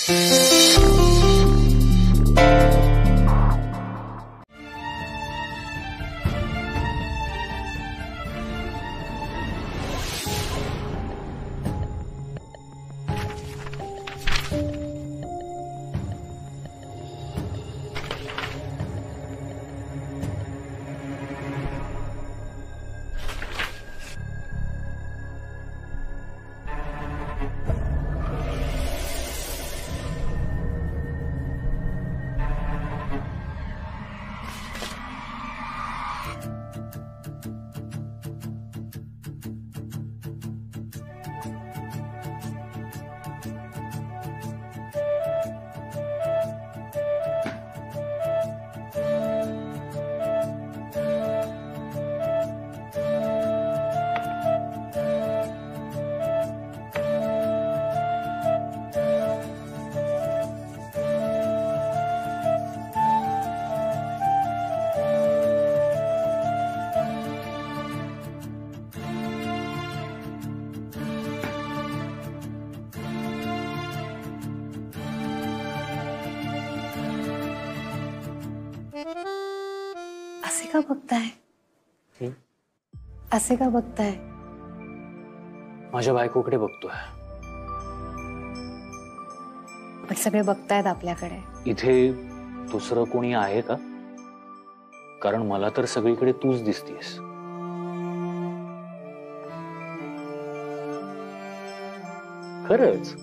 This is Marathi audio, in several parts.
असे का बघताय? असे का बघताय? माझ्या बायकोकडे बघतोय. पण सगळे बघतायत आपल्याकडे. इथे दुसरं कोणी आहे का? कारण मला तर सगळीकडे तूच दिसतीयस. खरंच.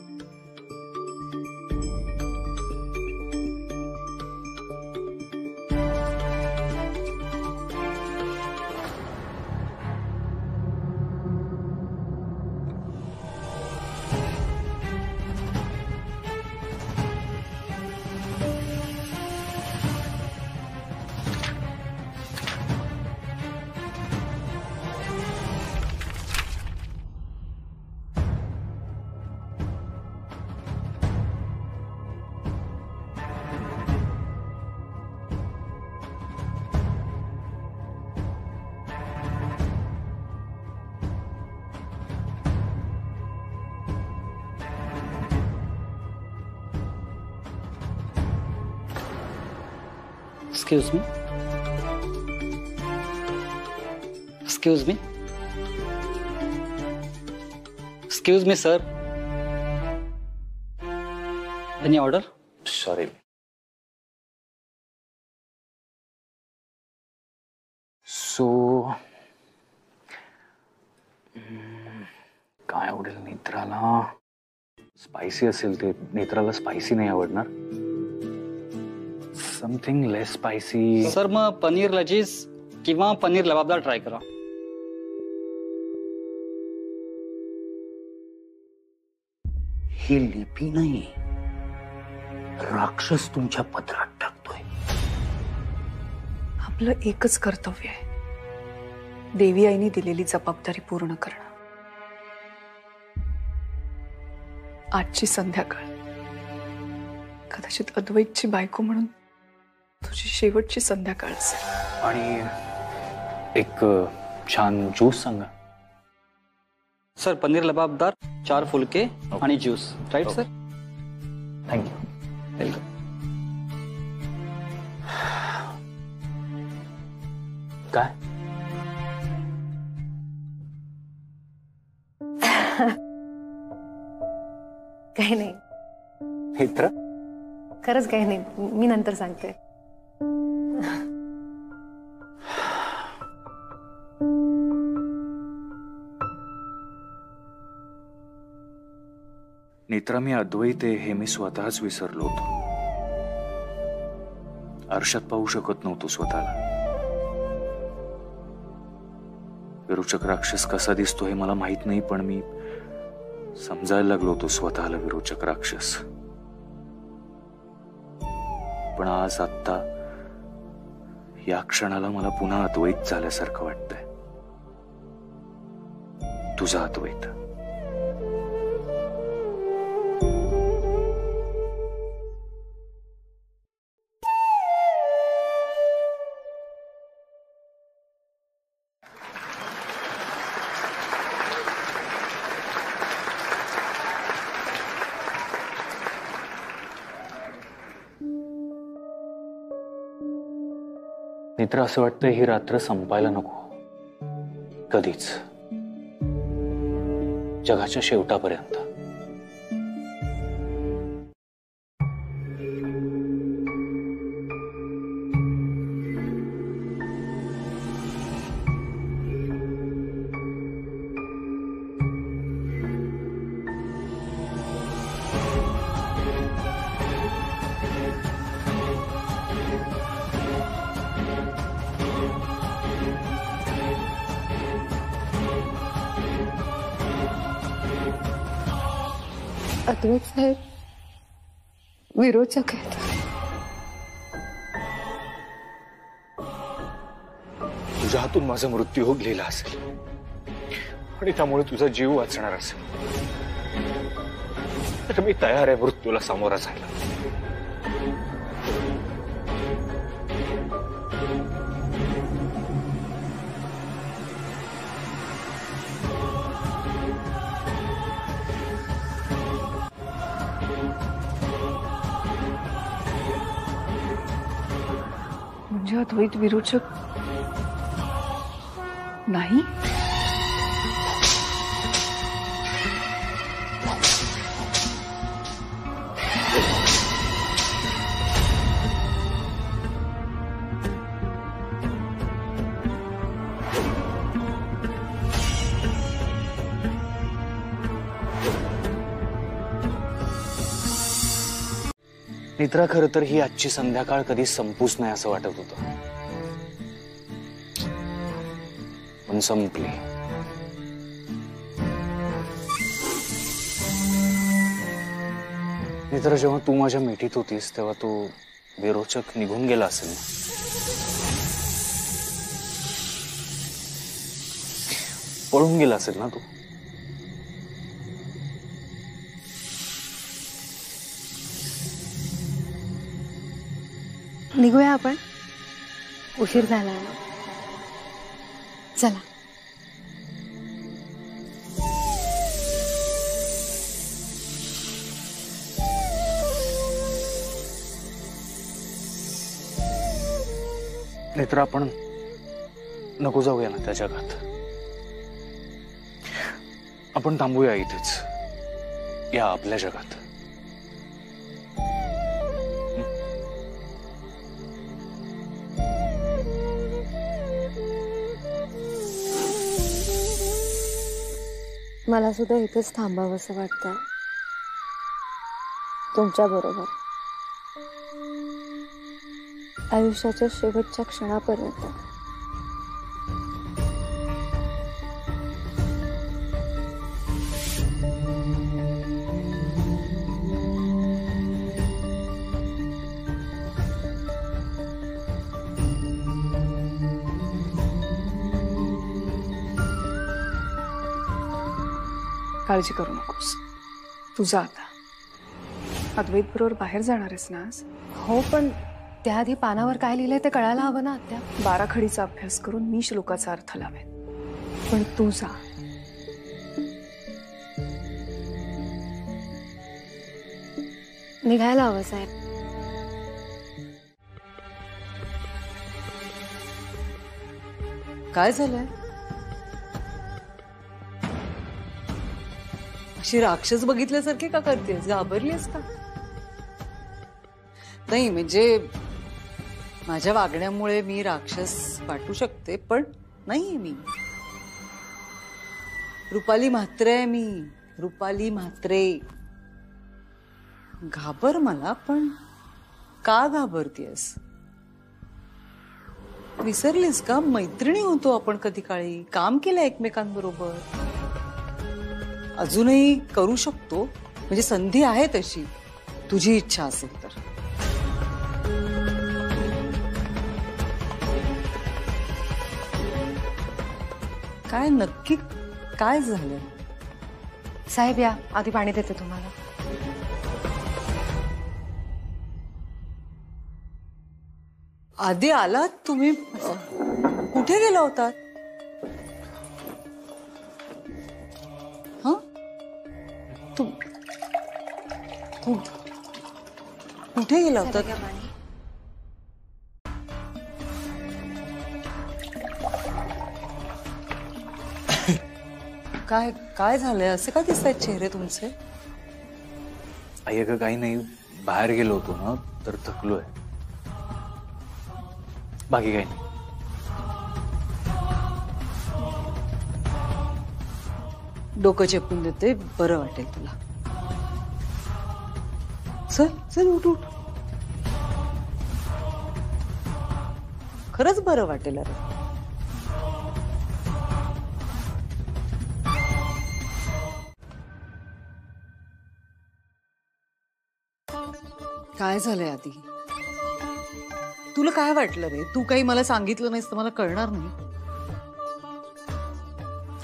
Excuse me. Excuse me. Excuse me, sir. Any order? Sorry. So, काय आवडेल नेत्राला? स्पायसी असेल ते. नेत्राला स्पायसी नाही आवडणार. समथिंग लेस स्पायसी. सर मग पनीर लजीज किंवा पनीर लबाबदार ट्राय करा. ही लिपी नाही, राक्षस तुमच्या पदरात टाकतोय. आपलं एकच कर्तव्य आहे, देवी आईने दिलेली जबाबदारी पूर्ण करणं. आजची संध्याकाळ कदाचित अद्वैतची बायको म्हणून तुझी शेवटची संध्याकाळ असेल. आणि एक छान ज्यूस सांगा. सर पनीर लबाबदार, 4 फुलके आणि juice. Right sir. Thank you. Welcome. काय? काही नाही. नेत्र? खरंच काही नाही. मी नंतर सांगते. नेत्रा, मी अद्वैत आहे हे मी स्वतःच विसरलो होतो. आरशात पाहू शकत नव्हतो स्वतःला. विरोचक राक्षस कसा दिसतो हे मला माहित नाही, पण मी समजायला लागलो होतो स्वतःला विरोचक राक्षस. पण आज आत्ता या क्षणाला मला पुन्हा अद्वैत झाल्यासारखं वाटतंय. तुझा अद्वैत. मित्र असं वाटतं ही रात्र संपायला नको कधीच, जगाच्या शेवटापर्यंत. अद्वैत साहेब विरोचक आहेत. तुझ्या हातून माझा मृत्यू योग लिहिला असेल आणि त्यामुळे तुझा जीव वाचणार असेल तर मी तयार आहे मृत्यूला सामोरा जायला. म्हणजे अद्वैत विरोचक नाही? मित्रा, खरं तर ही आजची संध्याकाळ कधी संपूच नाही असं वाटत होतं, पण संपली. मित्र, जेव्हा तू माझ्या मिठीत होतीस तेव्हा तू विरोचक निघून गेला असेल ना. पळून गेला असेल ना तू. निघूया आपण, उशीर झाला. चला. मित्र, आपण नको जाऊया ना त्या जगात. आपण थांबूया इथेच, या आपल्या जगात. मला सुद्धा इथेच थांबावं असं वाटतं, तुमच्या बरोबर, आयुष्याच्या शेवटच्या क्षणापर्यंत. काळजी करू नकोस, तू जा आता. अद्वैत बरोबर बाहेर जाणार आहेस ना आज? हो, पण त्याआधी पानावर काय लिहिलंय ते कळायला हवं ना आत्या. बाराखडीचा अभ्यास करून मी श्लोकाचा अर्थ लावेन, पण तू जा. निघायला हवं साहेब. काय झालंय? अशी राक्षस बघितल्यासारखी का करतेस? घाबरलीस का? नाही म्हणजे माझ्या वागण्यामुळे मी राक्षस वाटू शकते, पण नाहीये मी. रुपाली म्हात्रे आहे मी, रुपाली म्हात्रे. घाबर मला, पण का घाबरतेस? विसरलीस का? मैत्रिणी होतो आपण कधी काळी, काम केलं एकमेकांबरोबर. अजूनही करू शकतो, म्हणजे संधी आहे तशी, तुझी इच्छा असेल तर. काय नक्की काय झालं? साहेब या, आधी पाणी देते तुम्हाला. आधी आलात तुम्ही? कुठे गेला होतात? कुठे गेला होता? काय काय झालंय? असे का दिसत आहेत चेहरे तुमचे? आई अगं काही नाही, बाहेर गेलो होतो ना तर थकलोय, बाकी काही नाही. डोकं चेपून देते, बरं वाटेल तुला. चल चल उठ उठ. खरंच बरं वाटेल. अरे काय झालंय आधी? तुला काय वाटलं रे? तू काही मला सांगितलं नाहीस तर मला कळणार नाही.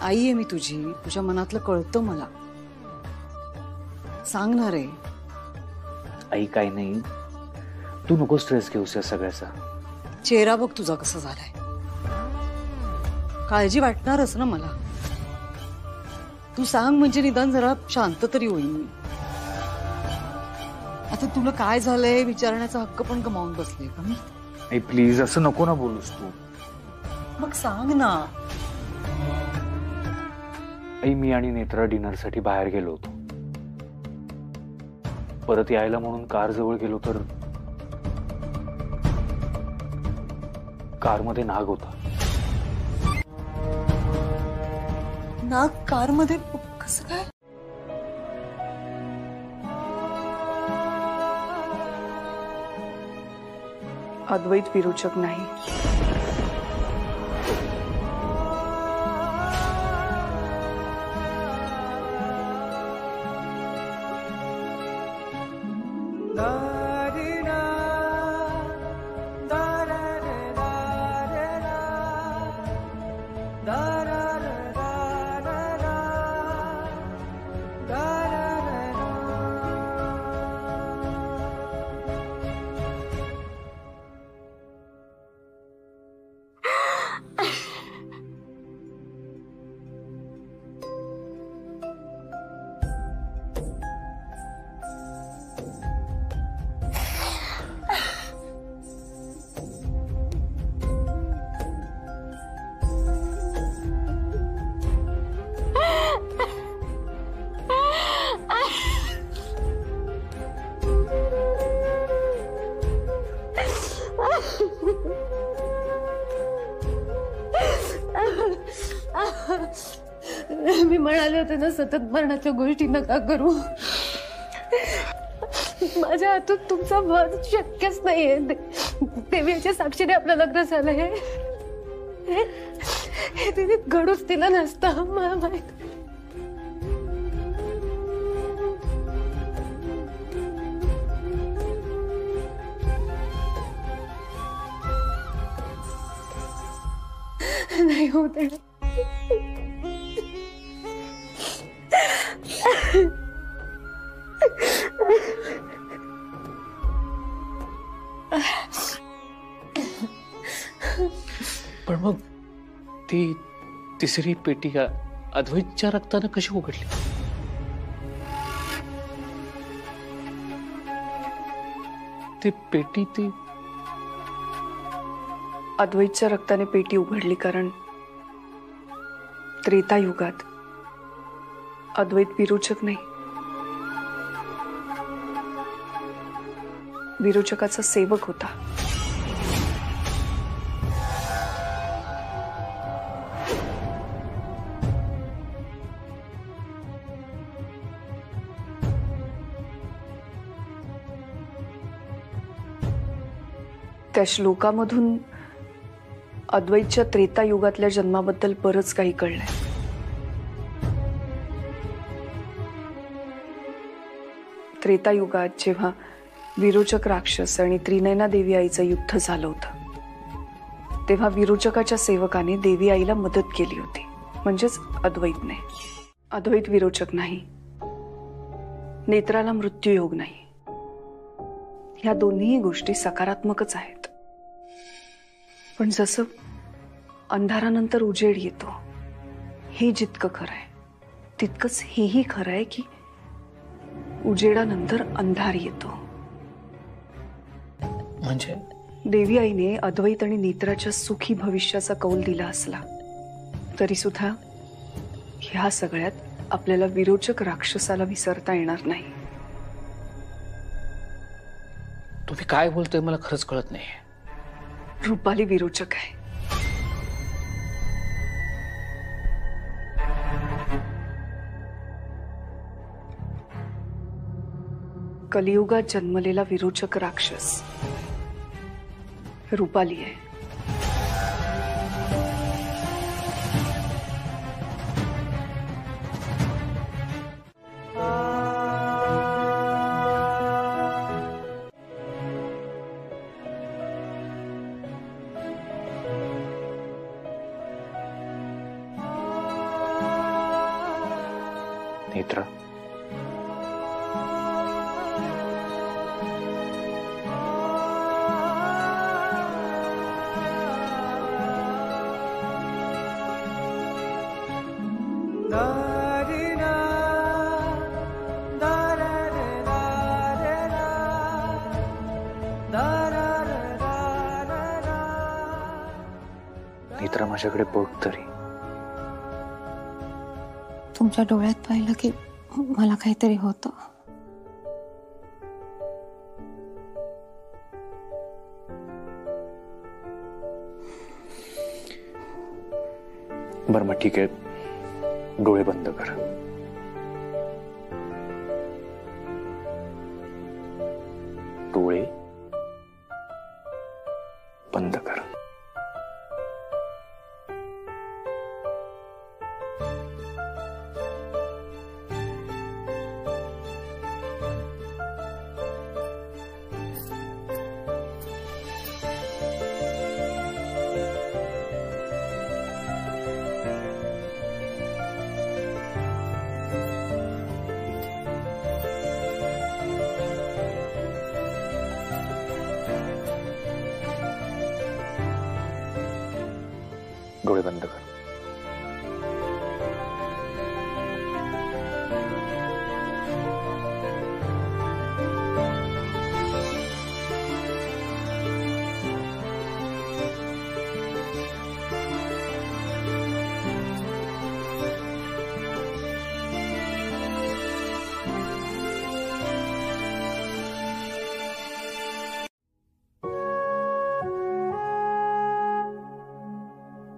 आई आहे मी तुझी, तुझ्या मनातलं कळतं मला. सांग ना रे. आई काही नाही, तू नको स्ट्रेस घेऊस या सगळ्याचा. चेहरा बघ तुझा कसा झालाय. काळजी वाटणारच ना मला. तू सांग म्हणजे निदान जरा शांत तरी होईल मी. आता तुला काय झालंय विचारण्याचा हक्क पण गमावून बसले का मी? आई प्लीज असं नको ना बोलूस तू. मग सांग ना. आई मी आणि नेत्रा डिनरसाठी बाहेर गेलो होतो. परत यायला म्हणून कार जवळ गेलो तर कारमध्ये नाग होता. नाग कार मध्ये कसं काय? अद्वैत विरोचक नाही. मी म्हणाले होते ना, सतत मरणाच्या गोष्टी नका करू. माझ्या हातून तुमचा वध शक्यच नाहीये. देवीच्या साक्षीने आपलं लग्न झालं. हे तिने घडूच दिलं नसतं. मला माहित. नाही होत. पण मग ती तिसरी पेटी अद्वैतच्या रक्तानं कशी उघडली? ती पेटी ती अद्वैतच्या रक्ताने पेटी उघडली कारण त्रेतायुगात अद्वैत विरोचक नाही, विरोचकाचा सेवक होता. त्या श्लोकामधून अद्वैतच्या त्रेतायुगातल्या जन्माबद्दल बरंच काही कळलंय. त्रेतायुगात जेव्हा विरोचक राक्षस आणि त्रिनयना देवी आईचं युद्ध झालं होतं तेव्हा विरोचकाच्या सेवकाने देवी आईला मदत केली होती, म्हणजेच अद्वैतने. अद्वैत विरोचक नाही, नेत्राला मृत्यूयोग नाही. ह्या दोन्ही गोष्टी सकारात्मकच आहेत. पण जसं अंधारानंतर उजेड येतो हे जितकं खरं आहे तितकंच हेही खरं आहे की उजेडानंतर अंधार येतो. म्हणजे देवी आईने अद्वैत आणि नेत्राच्या सुखी भविष्याचा कौल दिला असला तरी सुद्धा ह्या सगळ्यात आपल्याला विरोचक राक्षसाला विसरता येणार नाही. तुम्ही काय बोलतोय मला खरंच कळत नाही. रुपाली विरोचक आहे. कलियुगात जन्मलेला विरोचक राक्षस रुपाली आहे. नेत्रा, नेत्रा माझ्याकडे बघ तरी. तुमच्या डोळ्यात पाहिलं की मला काहीतरी होतं. बरं मग ठीक आहे, डोळे बंद कर. डोळे बंद कर. डोळे बंद कर.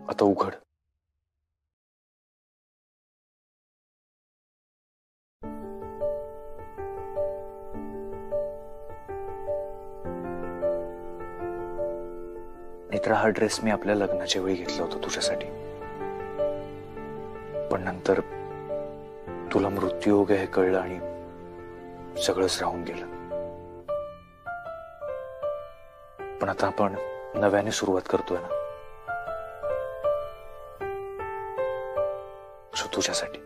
आता उघड. नेत्रा, हा ड्रेस मी आपल्या लग्नाच्या वेळी घेतला होता तुझ्यासाठी, पण नंतर तुला मृत्यूयोग हे कळलं आणि सगळंच राहून गेलं. पण आता आपण नव्याने सुरुवात करतोय ना, तुझ्यासाठी.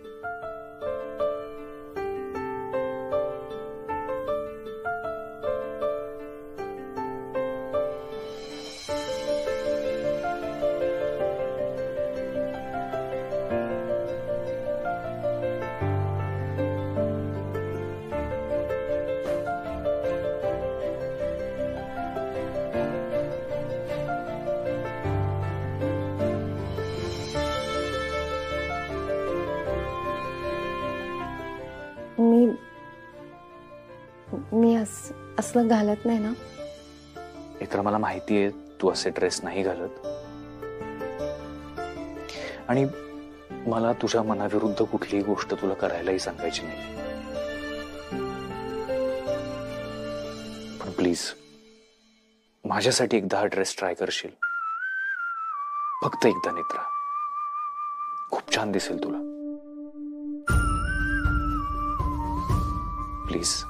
मी असलं घालत नाही ना. नेत्रा, मला माहितीये तू असे ड्रेस नाही घालत, आणि मला तुझ्या मनाविरुद्ध कुठलीही गोष्ट तुला करायलाही सांगायची नाही. पण प्लीज माझ्यासाठी एकदा हा ड्रेस ट्राय करशील? फक्त एकदा नेत्रा, खूप छान दिसेल तुला. प्लीज.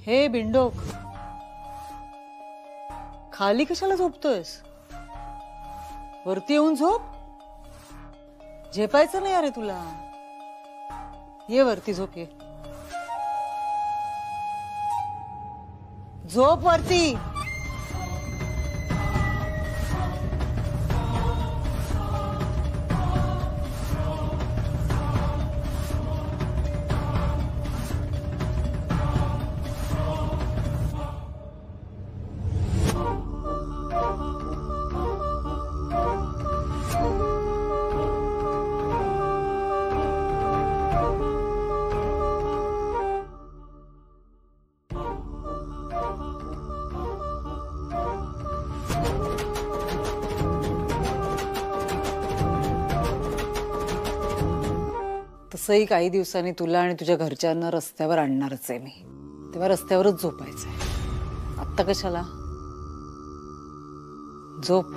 हे बिंडोक, खाली कशाला झोपतोयस? वरती येऊन झोप. झेपायचं नाही अरे तुला. ये वरती झोप, ये झोप वरती. तसंही काही दिवसांनी तुला आणि तुझ्या घरच्यांना रस्त्यावर आणणारच आहे मी. तेव्हा रस्त्यावरच झोपायचंय. आत्ता कशाला? झोप.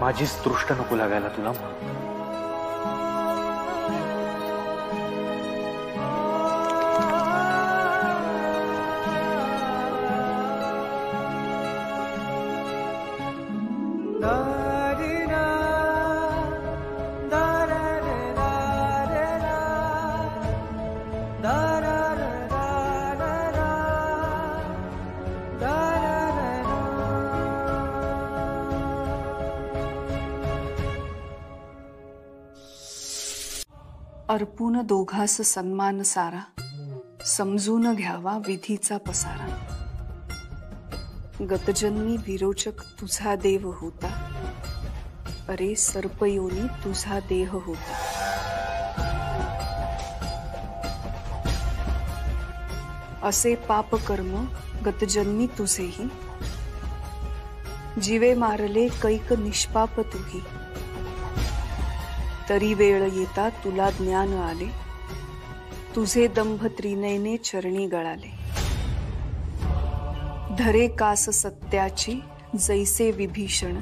माझीच दृष्ट नको लागायला तुला. अर्पून दोघास सन्मान सारा, समजून घ्यावा विधीचा पसारा. गतजन्मी विरोचक तुझा देव होता, अरे सर्पयोनी तुझा देह होता. असे पाप कर्म गतजन्मी तुझेही, जीवे मारले कैक निष्पाप तुही. तरी वेळ येता तुला ज्ञान आले, तुझे दंभ त्रिनयने चरणी गळाले. धरे कास सत्याची जैसे विभीषण,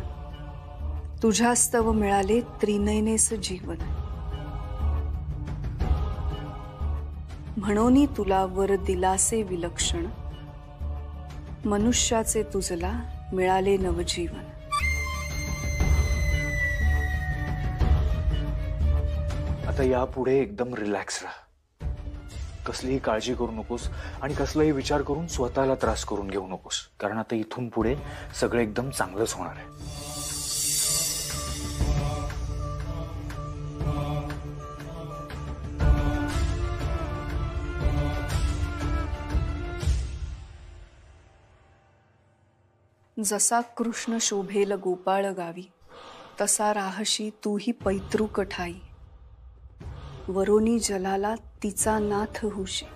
तुझ्यास्तव मिळाले त्रिनयनेस जीवन. म्हणून तुला वर दिलासे विलक्षण, मनुष्याचे तुझला मिळाले नवजीवन. आता यापुढे एकदम रिलॅक्स राहा. कसलीही काळजी करू नकोस आणि कसलाही विचार करून स्वतःला त्रास करून घेऊ नकोस, कारण आता इथून पुढे सगळं एकदम चांगलंच होणार आहे. जसा कृष्ण शोभेल गोपाळ गावी, तसा राहशी तूही पैतृक ठाई. वरोनी जलाला तिचा नाथ होशी,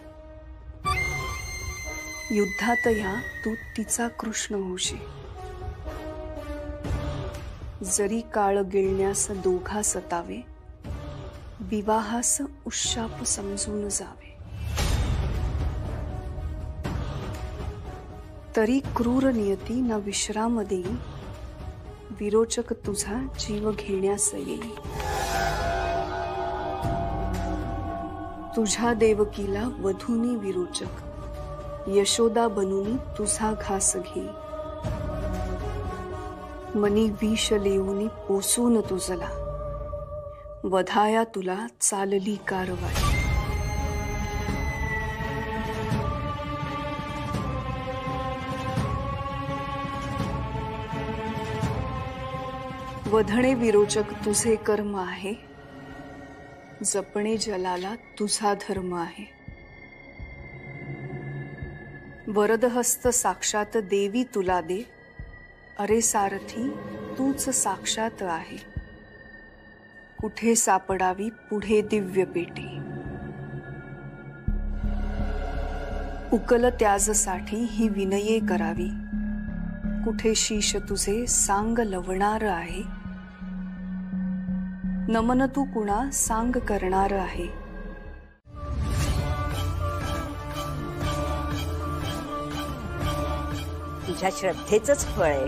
युद्धात या तू तिचा कृष्ण होशी. जरी काळ गिळण्यास दोघा सतावे, विवाहास उशाप समजून जावे. तरी क्रूर नियती न विश्राम देई, विरोचक तुझा जीव घेण्यास येई. तुझ्या देवकीला वधूनी विरोचक, यशोदा बनूनी तुझा घास घे. मनी विष लेऊनी पोसून तुझला, वधाया तुला चालली कारवाई. वधणे विरोचक तुझे कर्म आहे, जपणे जलाला तुझा धर्म आहे. वरदहस्त साक्षात देवी तुला दे, अरे सारथी तूच साक्षात आहे. कुठे सापडावी पुढे दिव्य पेटी, उकल त्याजसाठी ही विनये करावी. कुठे शीश तुझे सांग लवणार आहे, नमन तू कुणा सांग करणार आहे. तुझ्या श्रद्धेचंच फळ आहे.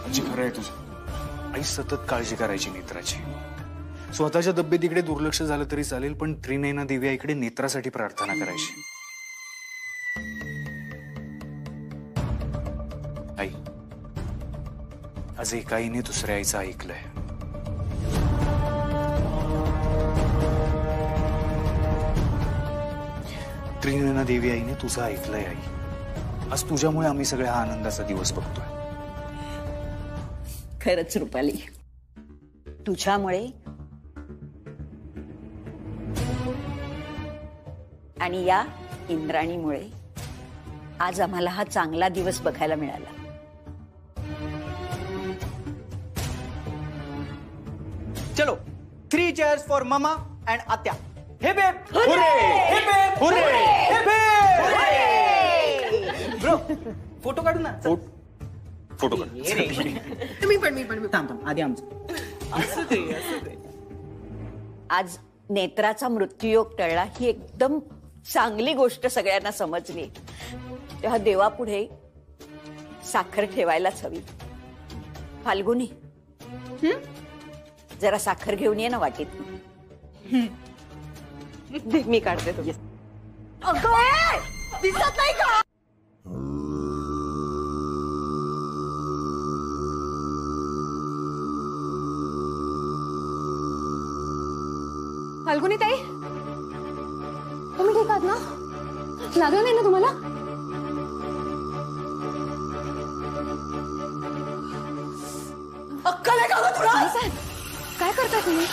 आजी खरं आहे तुझं. आई सतत काळजी करायची नेत्राची. स्वतःच्या तब्येतीकडे दुर्लक्ष झालं तरी चालेल, पण त्रिनयना देवी आईकडे नेत्रासाठी प्रार्थना करायची. आई, आज एका आईने दुसऱ्या आईचं ऐकलंय. त्रिनयना देवी आईने तुझं ऐकलंय. आई, आज तुझ्यामुळे आम्ही सगळे हा आनंदाचा दिवस बघतोय. खरंच रुपाली, तुझ्यामुळे आणि या इंद्राणीमुळे आज आम्हाला हा चांगला दिवस बघायला मिळाला. चलो 3 cheers फॉर मामा अँड आत्या. हे बेब ब्रो, फोटो काढू ना. फोटो काढ. मी पण थांब आधी आमचं. आज नेत्राचा मृत्यूयोग टळला ही एकदम चांगली गोष्ट सगळ्यांना समजली. तेव्हा देवापुढे साखर ठेवायलाच हवी. फाल्गुनी, जरा साखर घेऊन ये ना वाटीत. मी काढते तुम्ही. दिसत नाही का? फाल्गुनी ताई, तुम्ही ठीक आहात ना? लागलं नाही ना तुम्हाला? अक्कल आहे का गं तुला? साहेब, काय करताय तुम्ही?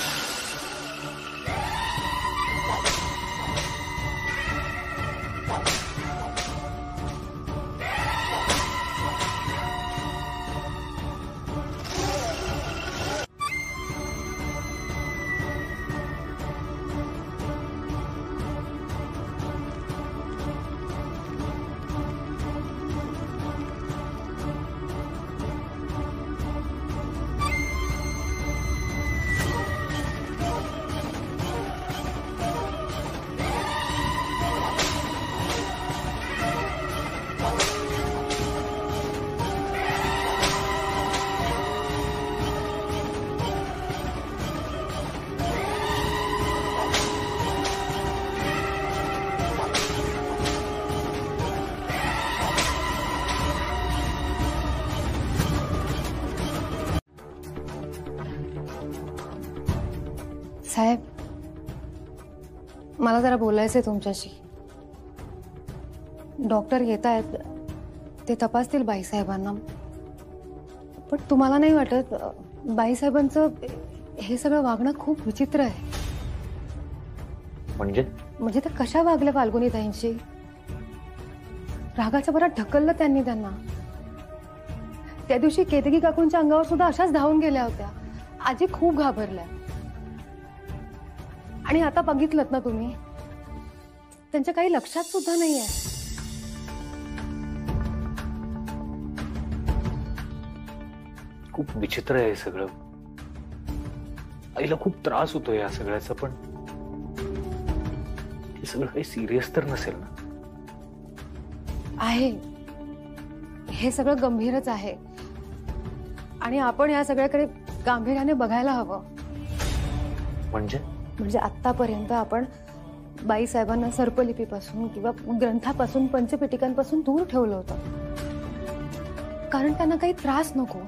साहेब, मला जरा बोलायचंय तुमच्याशी. डॉक्टर येत आहेत, ते तपासतील बाईसाहेबांना. पण तुम्हाला नाही वाटत बाईसाहेबांचं हे सगळं वागणं खूप विचित्र आहे? म्हणजे ते कशा वागल्या फाल्गुनी ताईंशी? रागाच्या भरात ढकललं त्यांनी त्यांना. त्या दिवशी केतकी काकूंच्या अंगावर सुद्धा अशाच धावून गेल्या होत्या. आजी खूप घाबरल्या. आणि आता बघितलं ना तुम्ही, त्यांच्या काही लक्षात सुद्धा नाहीये. खूप विचित्र आहे सगळं. आईला खूप त्रास होतो या सगळ्याचा, पण हे सगळं काही सिरियस तर नसेल ना? आहे, हे सगळं गंभीरच आहे. आणि आपण या सगळ्याकडे गांभीर्याने बघायला हवं. म्हणजे आतापर्यंत आपण बाईसाहेबांना सर्पलिपीपासून किंवा ग्रंथापासून, पंचपेटिकांपासून दूर ठेवलं होतं, कारण त्यांना काही त्रास नको.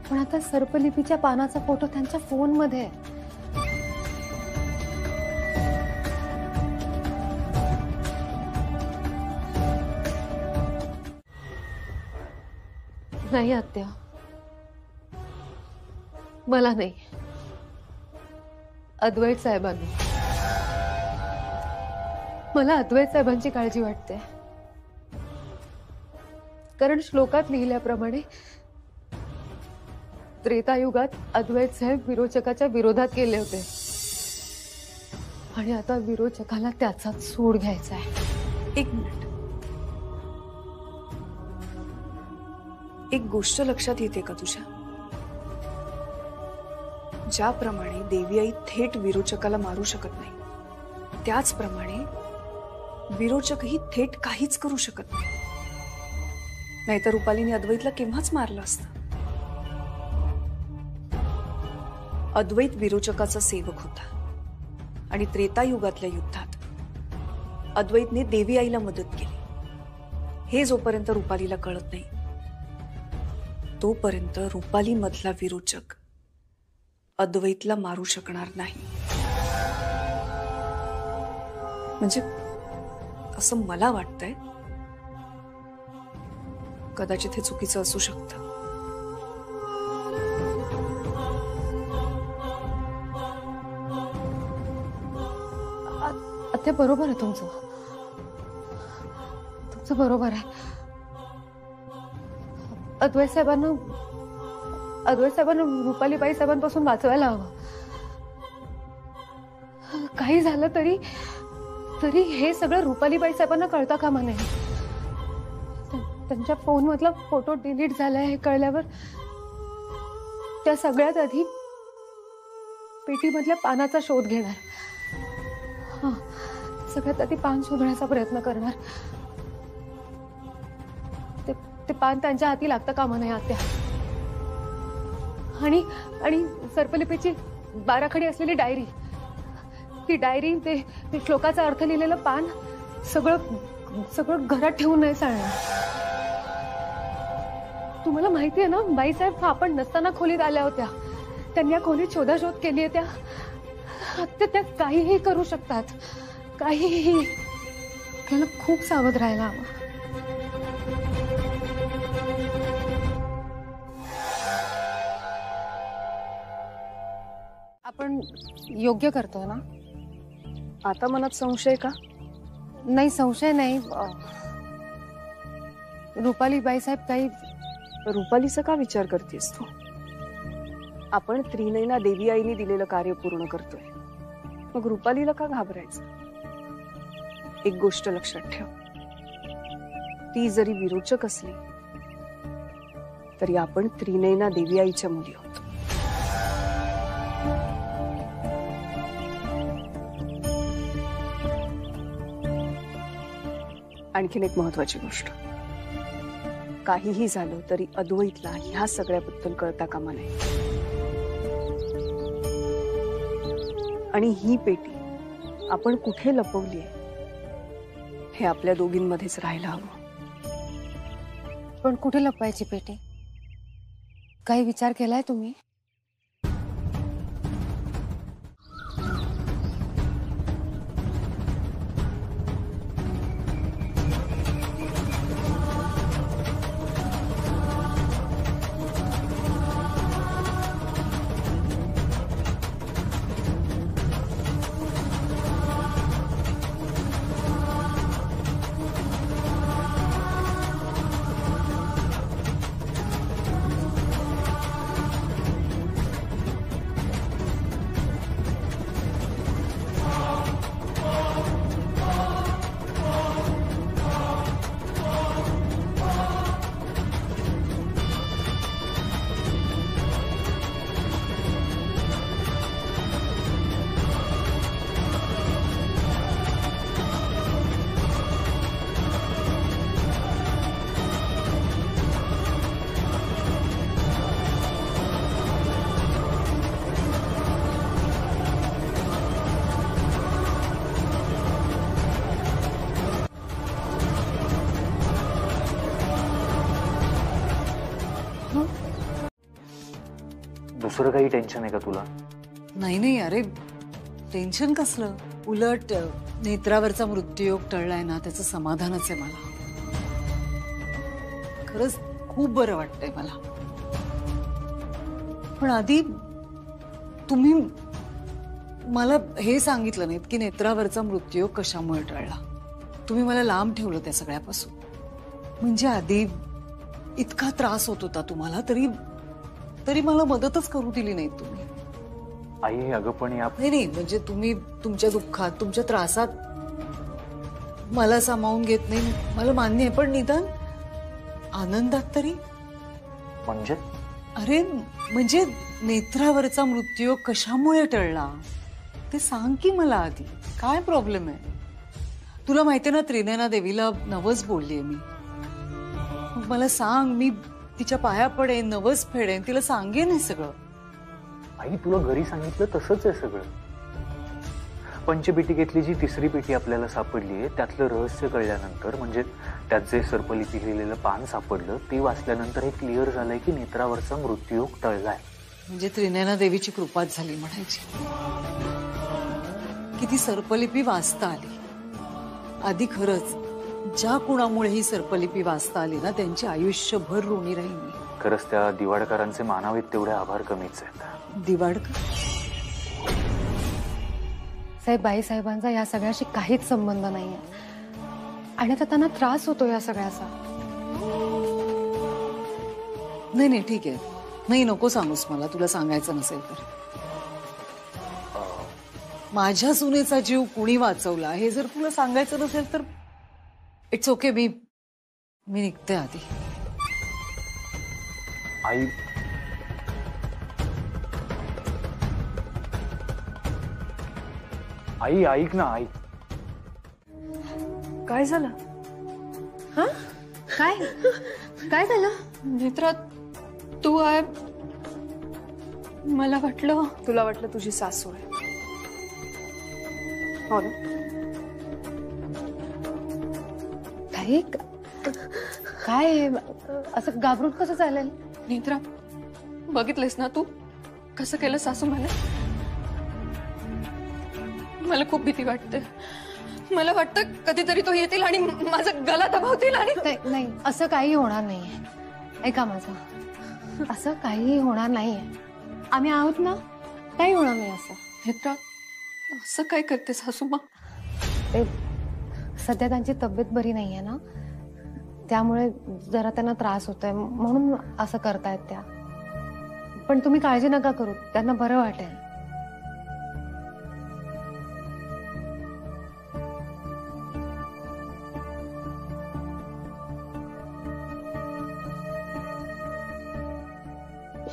पण आता सर्पलिपीच्या पानाचा फोटो त्यांच्या फोनमध्ये आहे. नाही आत्या, मला नाही, अद्वैत साहेबांनी. मला अद्वैत साहेबांची काळजी वाटते. कारण श्लोकात लिहिल्याप्रमाणे त्रेतायुगात अद्वैत साहेब विरोचकाच्या विरोधात गेले होते, आणि आता विरोचकाला त्याचाच सूड घ्यायचा आहे. एक मिनिट, एक गोष्ट लक्षात येते का तुझ्या? ज्याप्रमाणे देवी आई थेट विरोचकाला मारू शकत नाही, त्याचप्रमाणे विरोचकही थेट काहीच करू शकत नाही. नाहीतर रुपालीने अद्वैतला केव्हाच मारलं असतं. अद्वैत विरोचकाचा सेवक होता, आणि त्रेतायुगातल्या युद्धात अद्वैतने देवी आईला मदत केली. हे जोपर्यंत रुपालीला कळत नाही, तोपर्यंत रुपाली मधला विरोचक अद्वैतला मारू शकणार नाही. म्हणजे असं मला वाटतंय. कदाचित हे चुकीचं असू शकतं. ते बरोबर आहे तुमचं बरोबर आहे. अद्वैत साहेबांना रुपालीबाई साहेबांपासून वाचवायला हवं. काही झालं तरी हे सगळं रुपालीबाई साहेबांना कळता कामा नये. त्यांच्या फोन मधला फोटो डिलीट झालाय हे कळल्यावर त्या सगळ्यात आधी पेटीमधल्या पानाचा शोध घेणार. सगळ्यात आधी पान शोधण्याचा प्रयत्न करणार. ते पान त्यांच्या हाती लागतं कामा नये आत्या. आणि सर्पलिपीची बाराखडी असलेली डायरी, ती डायरी, ते श्लोकाचा अर्थ लिहिलेलं पान, सगळं घरात ठेवून नाही चालणार. तुम्हाला माहितीये ना, बाईसाहेब आपण नसताना खोलीत आल्या होत्या. त्यांनी या खोलीत शोधाशोध केली आहे. त्या काहीही करू शकतात, काहीही. आपल्याला खूप सावध राहायला हवं. आपण योग्य करतोय ना? आता मनात संशय का? नाही, संशय नाही. रुपाली बाईसाहेब काही. रुपालीचा का विचार करतेस तू? आपण त्रिनयना देवी आईने दिलेलं कार्य पूर्ण करतोय, मग रुपालीला का घाबरायचं? एक गोष्ट लक्षात ठेव, ती जरी विरोचक असली तरी आपण त्रिनयना देवी आईच्या मुली आहोत. आणखीन एक महत्वाची गोष्ट, काहीही झालं तरी अद्वैतला ह्या सगळ्याबद्दल कळता कामा नये. आणि ही पेटी आपण कुठे लपवली आहे हे आपल्या दोघींमध्येच राहायला हवं. पण कुठे लपवायची पेटी? काही विचार केलाय तुम्ही? दुसरं काही टेन्शन आहे का तुला? नाही नाही अरे, टेन्शन कसलं, उलट नेत्रावरचा मृत्यूयोग टळलाय ना त्याचं समाधानच आहे मला. खरंच खूप बरं वाटतंय मला. पण आधी तुम्ही मला हे सांगितलं नाहीत की नेत्रावरचा मृत्यूयोग कशामुळे टळला. तुम्ही मला लांब ठेवलं त्या सगळ्यापासून. म्हणजे आधी इतका त्रास होत होता तुम्हाला, तरी मला मदतच करू दिली नाही तुम्ही. आई अगं पण या नाही म्हणजे तुम्ही तुमच्या दुःखात, तुमच्या त्रासात मला सामावून घेत नाही, मला मान्य आहे, पण निदान आनंदात तरी. म्हणजे अरे म्हणजे नेत्रावरचा मृत्यूयोग कशामुळे टळला ते सांग की मला आधी. काय प्रॉब्लेम आहे? तुला माहितीये ना, त्रिनयना देवीला नवस बोललीये मी. मग मला सांग, मी तिच्या पाया पडेन, नवस फेडेन, तिला सांगेन हे सगळं. आई तुला घरी सांगितलं तसंच आहे सगळं. पंचपेटिकेतली जी तिसरी पेटी आपल्याला सापडली आहे त्यातलं रहस्य कळल्यानंतर, म्हणजे त्यात जे सर्पलिपी लिहिलेलं पान सापडलं ते वाचल्यानंतर हे क्लिअर झालंय की नेत्रावरचा मृत्यूयोग टळलाय. म्हणजे त्रिनयना देवीची कृपाच झाली म्हणायची. किती सर्पलिपी वाचता आली. आधी खरंच ज्या कुणामुळे ही सर्पलिपी वाचता आली ना त्यांची आयुष्यभर ऋणी राहील मी. खरंच त्या दिवाडकरांचे मानावेत तेवढे आभार कमीच आहेत. दिवाडकर साहेब, बाईसाहेबांचा या सगळ्याशी काहीच संबंध नाहीये आणि आता त्यांना त्रास होतो या सगळ्याचा. नाही ठीक आहे. नाही नको सांगूस मला, तुला सांगायचं नसेल तर. माझ्या सुनेचा जीव कुणी वाचवला हे जर तुला सांगायचं नसेल तर इट्स ओके. मी निघते आधी. आई आई ऐक ना, आई काय झालं? हा काय काय झालं? नेत्रा, तू आहे? मला वाटलं. तुला वाटलं तुझी सासू आहे? हो ना. काय असं घाबरून कसं चालेल? नेत्रा, बघितलेस ना तू कसं केलं सासू मला? मला खूप भीती वाटते. मला वाटतं कधीतरी तो येतील आणि माझा गला दबावतील. आणि नाही, असं काही होणार नाहीये. ऐका माझं, असं काही होणार नाहीये. आम्ही आहोत ना, काही होणार नाही असं. नेत्रा, असं काय करते सासूमा? ते सध्या त्यांची तब्येत बरी नाहीये ना, त्यामुळे जरा त्यांना त्रास होतोय म्हणून असं करतायत त्या. पण तुम्ही काळजी नका करू, त्यांना बरं वाटेल.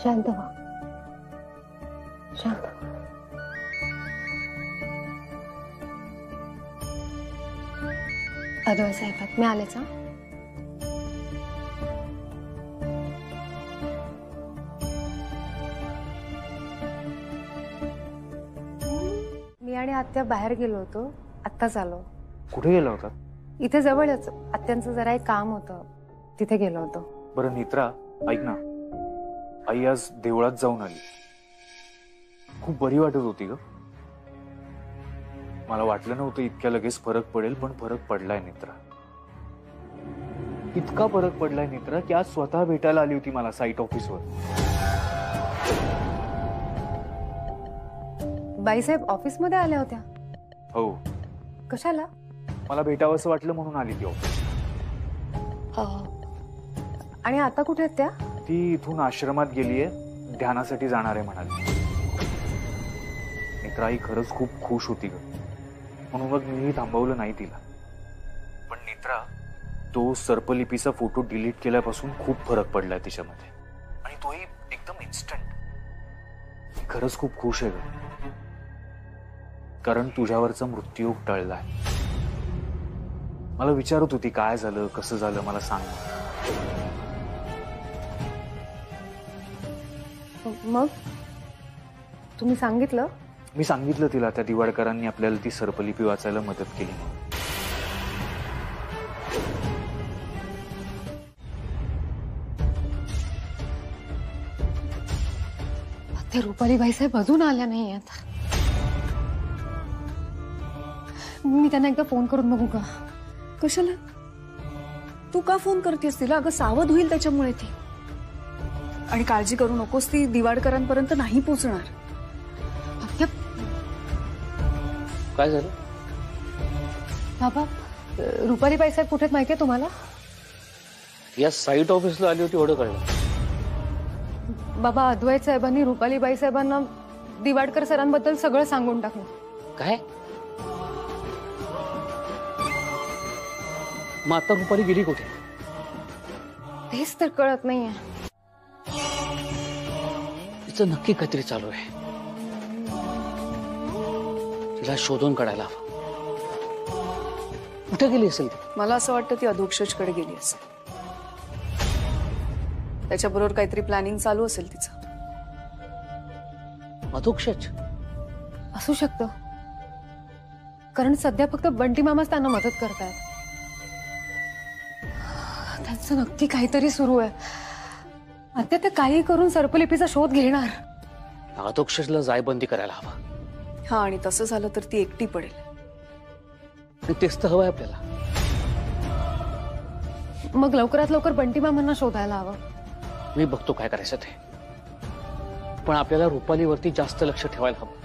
शांत व्हा, शांत व्हा. अद्वैत साहेब, मी आलेच. मी आणि आत्या बाहेर गेलो होतो, आत्ताच आलो. कुठे गेला होता? इथे जवळच आत्यांचं जरा एक काम होतं, तिथे गेलो होतो. बरं नेत्रा, ऐक ना, आई आज देवळात जाऊन आली. खूप बरी वाटत होती ग. मला वाटलं नव्हतं इतक्या लगेच फरक पडेल, पण फरक पडलाय नेत्रा. इतका फरक पडलाय नेत्रा की आज स्वतः भेटायला आली होती मला साईट ऑफिसवर. बाईसाहेब ऑफिस मध्ये आल्या होत्या? हो. कशाला? मला भेटावंसं वाटलं म्हणून आली ती ऑफिस. आणि आता कुठे आहेत त्या? ती इथून आश्रमात गेलीये, ध्यानासाठी जाणार आहे म्हणाली. नेत्रा, आई खरंच खूप खुश होती ग, म्हणून मग मीही थांबवलं नाही तिला. पण नेत्रा, तो सर्पलिपीचा फोटो डिलीट केल्यापासून खूप फरक पडलाय तिच्यामध्ये, आणि तोही एकदम इन्स्टंट. खरंच खूप खुश आहे ग, कारण तुझ्यावरचा मृत्यूयोग टळलाय. मला विचारत होती काय झालं, कसं झालं, मला सांग. मग तुम्ही सांगितलं? मी सांगितलं तिला त्या दिवाडकरांनी आपल्याला ती सर्पलिपी वाचायला मदत केली. ते रुपाली बाईसाहेब अजून आल्या नाही आहेत. मी त्यांना एकदा फोन करून बघू का? कशाला? तू का फोन करतेस तिला? अगं सावध होईल त्याच्यामुळे ती. आणि काळजी करू नकोस, ती दिवाडकरांपर्यंत नाही पोचणार. आत्या, काय झालं? बाबा रुपाली बाईसाहेब कुठे आहेत माहितीये तुम्हाला? या साईट ऑफिसला आली होती एवढं कळलं. बाबा अद्वैत साहेबांनी रुपाली बाईसाहेबांना दिवाडकर सरांबद्दल सगळं सांगून टाकलं. काय? मग आता रुपाली गेली कुठे? तेच तर कळत नाहीये. तिचं नक्की काहीतरी चालू आहे. तिला शोधून काढायला हवं. कुठे गेली असेल ती? मला असं वाटतं ती अधोक्षजकडे गेली असेल. त्याच्याबरोबर काहीतरी प्लॅनिंग चालू असेल तिचं. अधोक्षज? असू शकतं, कारण सध्या फक्त बंटी मामाच त्यांना मदत करतायत. त्यांचं नक्की काहीतरी सुरू आहे. आता ते काही करून सर्पलिपीचा शोध घेणार. अधोक्षजला जायबंदी करायला हवा. हा, आणि तसं झालं तर ती एकटी पडेल. आणि तेच तर हवंय आपल्याला. मग लवकरात लवकर बंटी मामांना शोधायला हवं. मी बघतो काय करायचं ते. पण आपल्याला रुपालीवरती जास्त लक्ष ठेवायला हवं.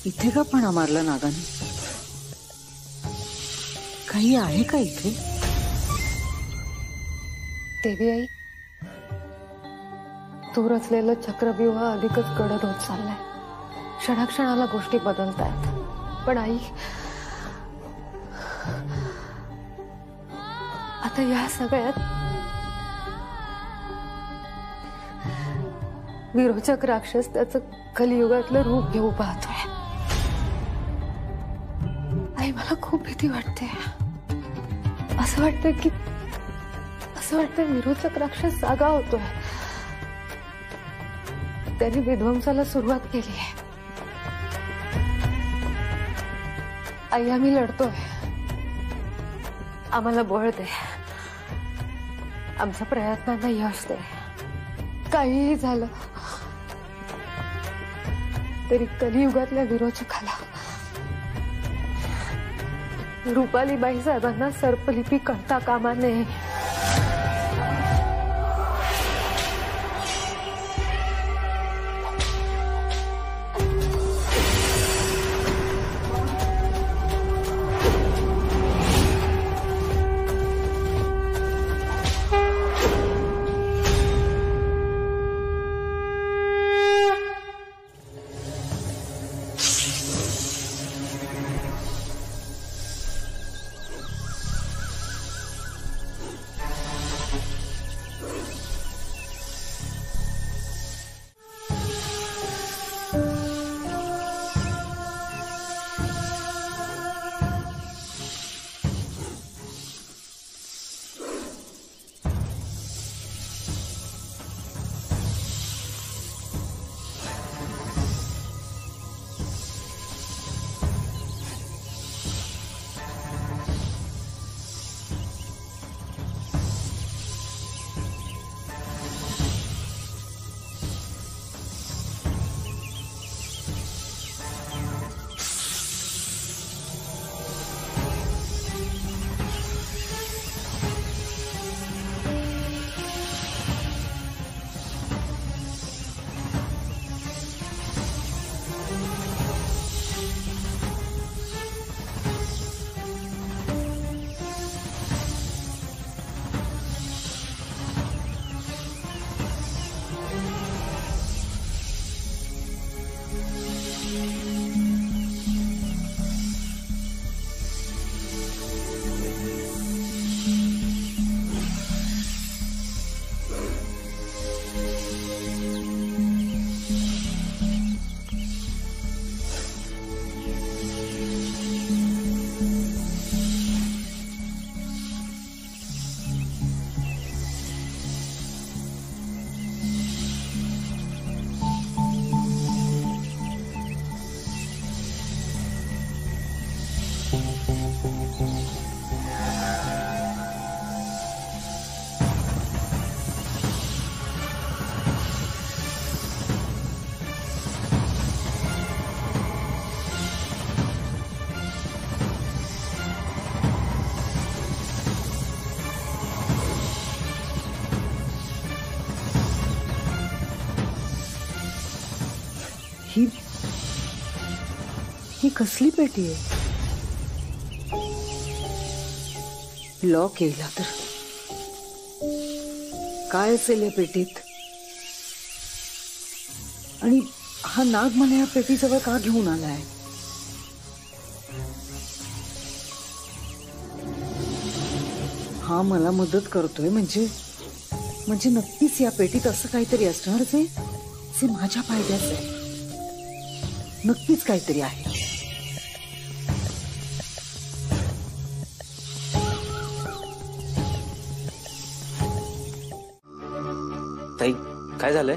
इथे का फणा मारला नागाने? काही आहे का इथे? देवी आई, तू रचलेलं चक्रव्यूह अधिकच गडद होत चाललाय. क्षणाक्षणाला गोष्टी बदलतायत. पण आई, आता या सगळ्यात विरोचक राक्षस त्याचं कलियुगातलं रूप घेऊ पाहतोय. आई, मला खूप भीती वाटते. असं वाटतंय विरोचक राक्षस जागा होतोय. त्यांनी विध्वंसाला सुरुवात केली आहे. आई, आम्ही लढतोय. आम्हाला बळ दे. आमच्या प्रयत्नांना यश दे. काहीही झालं तरी कलियुगातल्या विरोचकाला रुपाली बाईसाहेबांना सर्पलिपी कळता कामा नये. ही कसली पेटी आहे? लॉक केला तर काय असेल या पेटीत? आणि हा नाग मला या पेटीजवळ का घेऊन आलाय? हा मला मदत करतोय म्हणजे नक्कीच या पेटीत असं काहीतरी असणार जे माझ्या फायद्याचं आहे. नक्कीच काहीतरी आहे. ताई काय झालंय?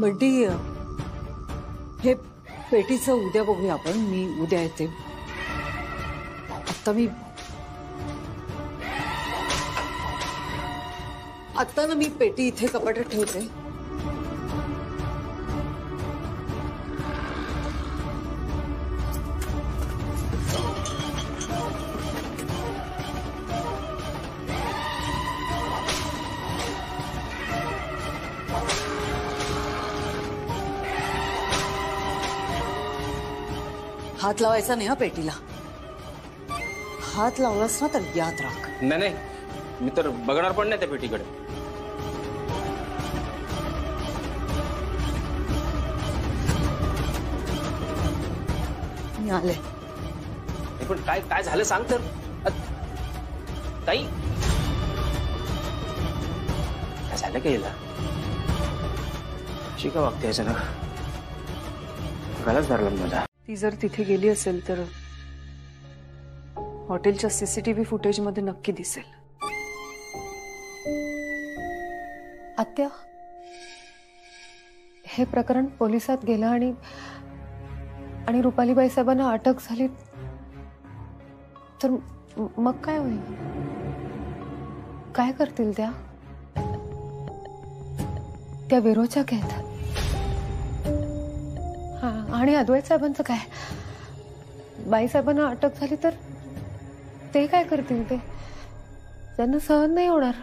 बड्डी, हे पेटीचं उद्या बघूया आपण. मी उद्या येते. आता ना मी पेटी इथे कपाटात ठेवते. हात लावायचा नाही हा पेटीला. हात लावलास ना तर याद राख. नाही, मी तर बघणार पण नाही त्या पेटीकडे. मी आले. पण काय झालं सांग तर. ताई काय झालं का हिला? शिका वागते अचानक. गलाच धरला मला. ती जर तिथे गेली असेल तर हॉटेलच्या सीसीटीव्ही फुटेज मध्ये नक्की दिसेल. आत्या, हे प्रकरण पोलिसात गेलं आणि रुपालीबाई साहेबांना अटक झाली तर मग काय होईल? काय करतील त्या विरोचक आहेत. हा, आणि अद्वैत साहेबांचं काय? बाईसाहेबांना अटक झाली तर ते काय करतील? त्यांना सहन नाही होणार.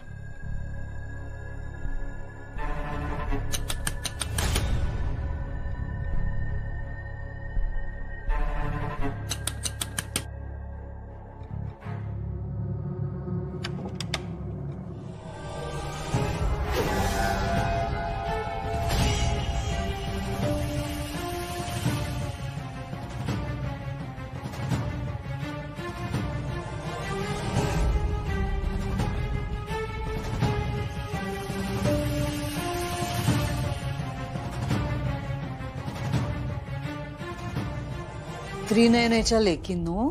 त्रिनयनेच्या लेकींनो,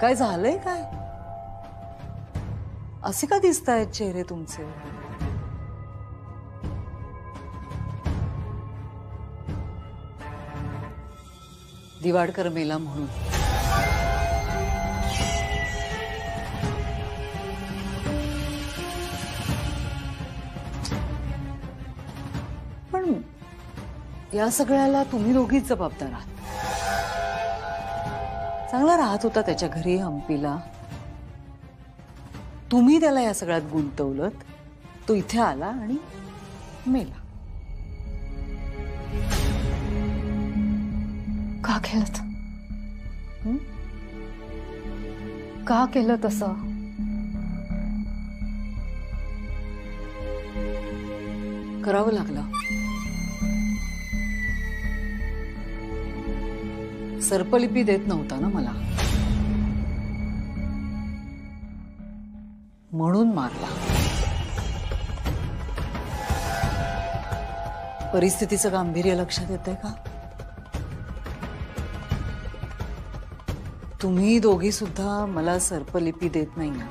काय झालंय? काय असे का दिसतायत चेहरे तुमचे? दिवाडकर मेला म्हणून पण या सगळ्याला तुम्ही दोघीच जबाबदार आहात. चांगला राहत होता त्याच्या घरी हंपीला. तुम्ही त्याला या सगळ्यात गुंतवलत. तो इथे आला आणि मेला. का केलं? का केलं तसं? करावं लागलं. सर्पलिपी देत नव्हता ना मला, म्हणून मारला. परिस्थितीचं गांभीर्य लक्षात येतंय का? तुम्ही दोघी सुद्धा मला सर्पलिपी देत नाही ना.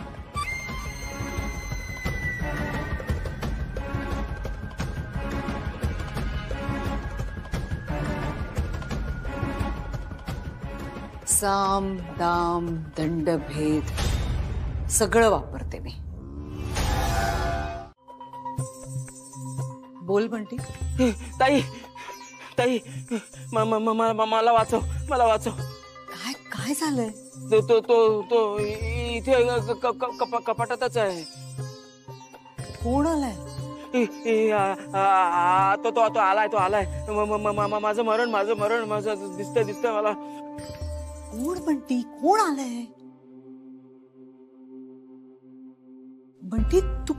साम दाम दंडभेद सगळं वापरते मी. बोल म्हणती. ताई ताई मला वाचव, मला वाचव. काय काय झालंय? तो तो तो तो इथे कपाटातच आहे. कोण आलाय? तो तो तो आलाय, तो आलाय. माझं मरण, माझं मरण, माझं दिसतंय मला. कोण म्हणती? कोण आलंय? म्हणती तू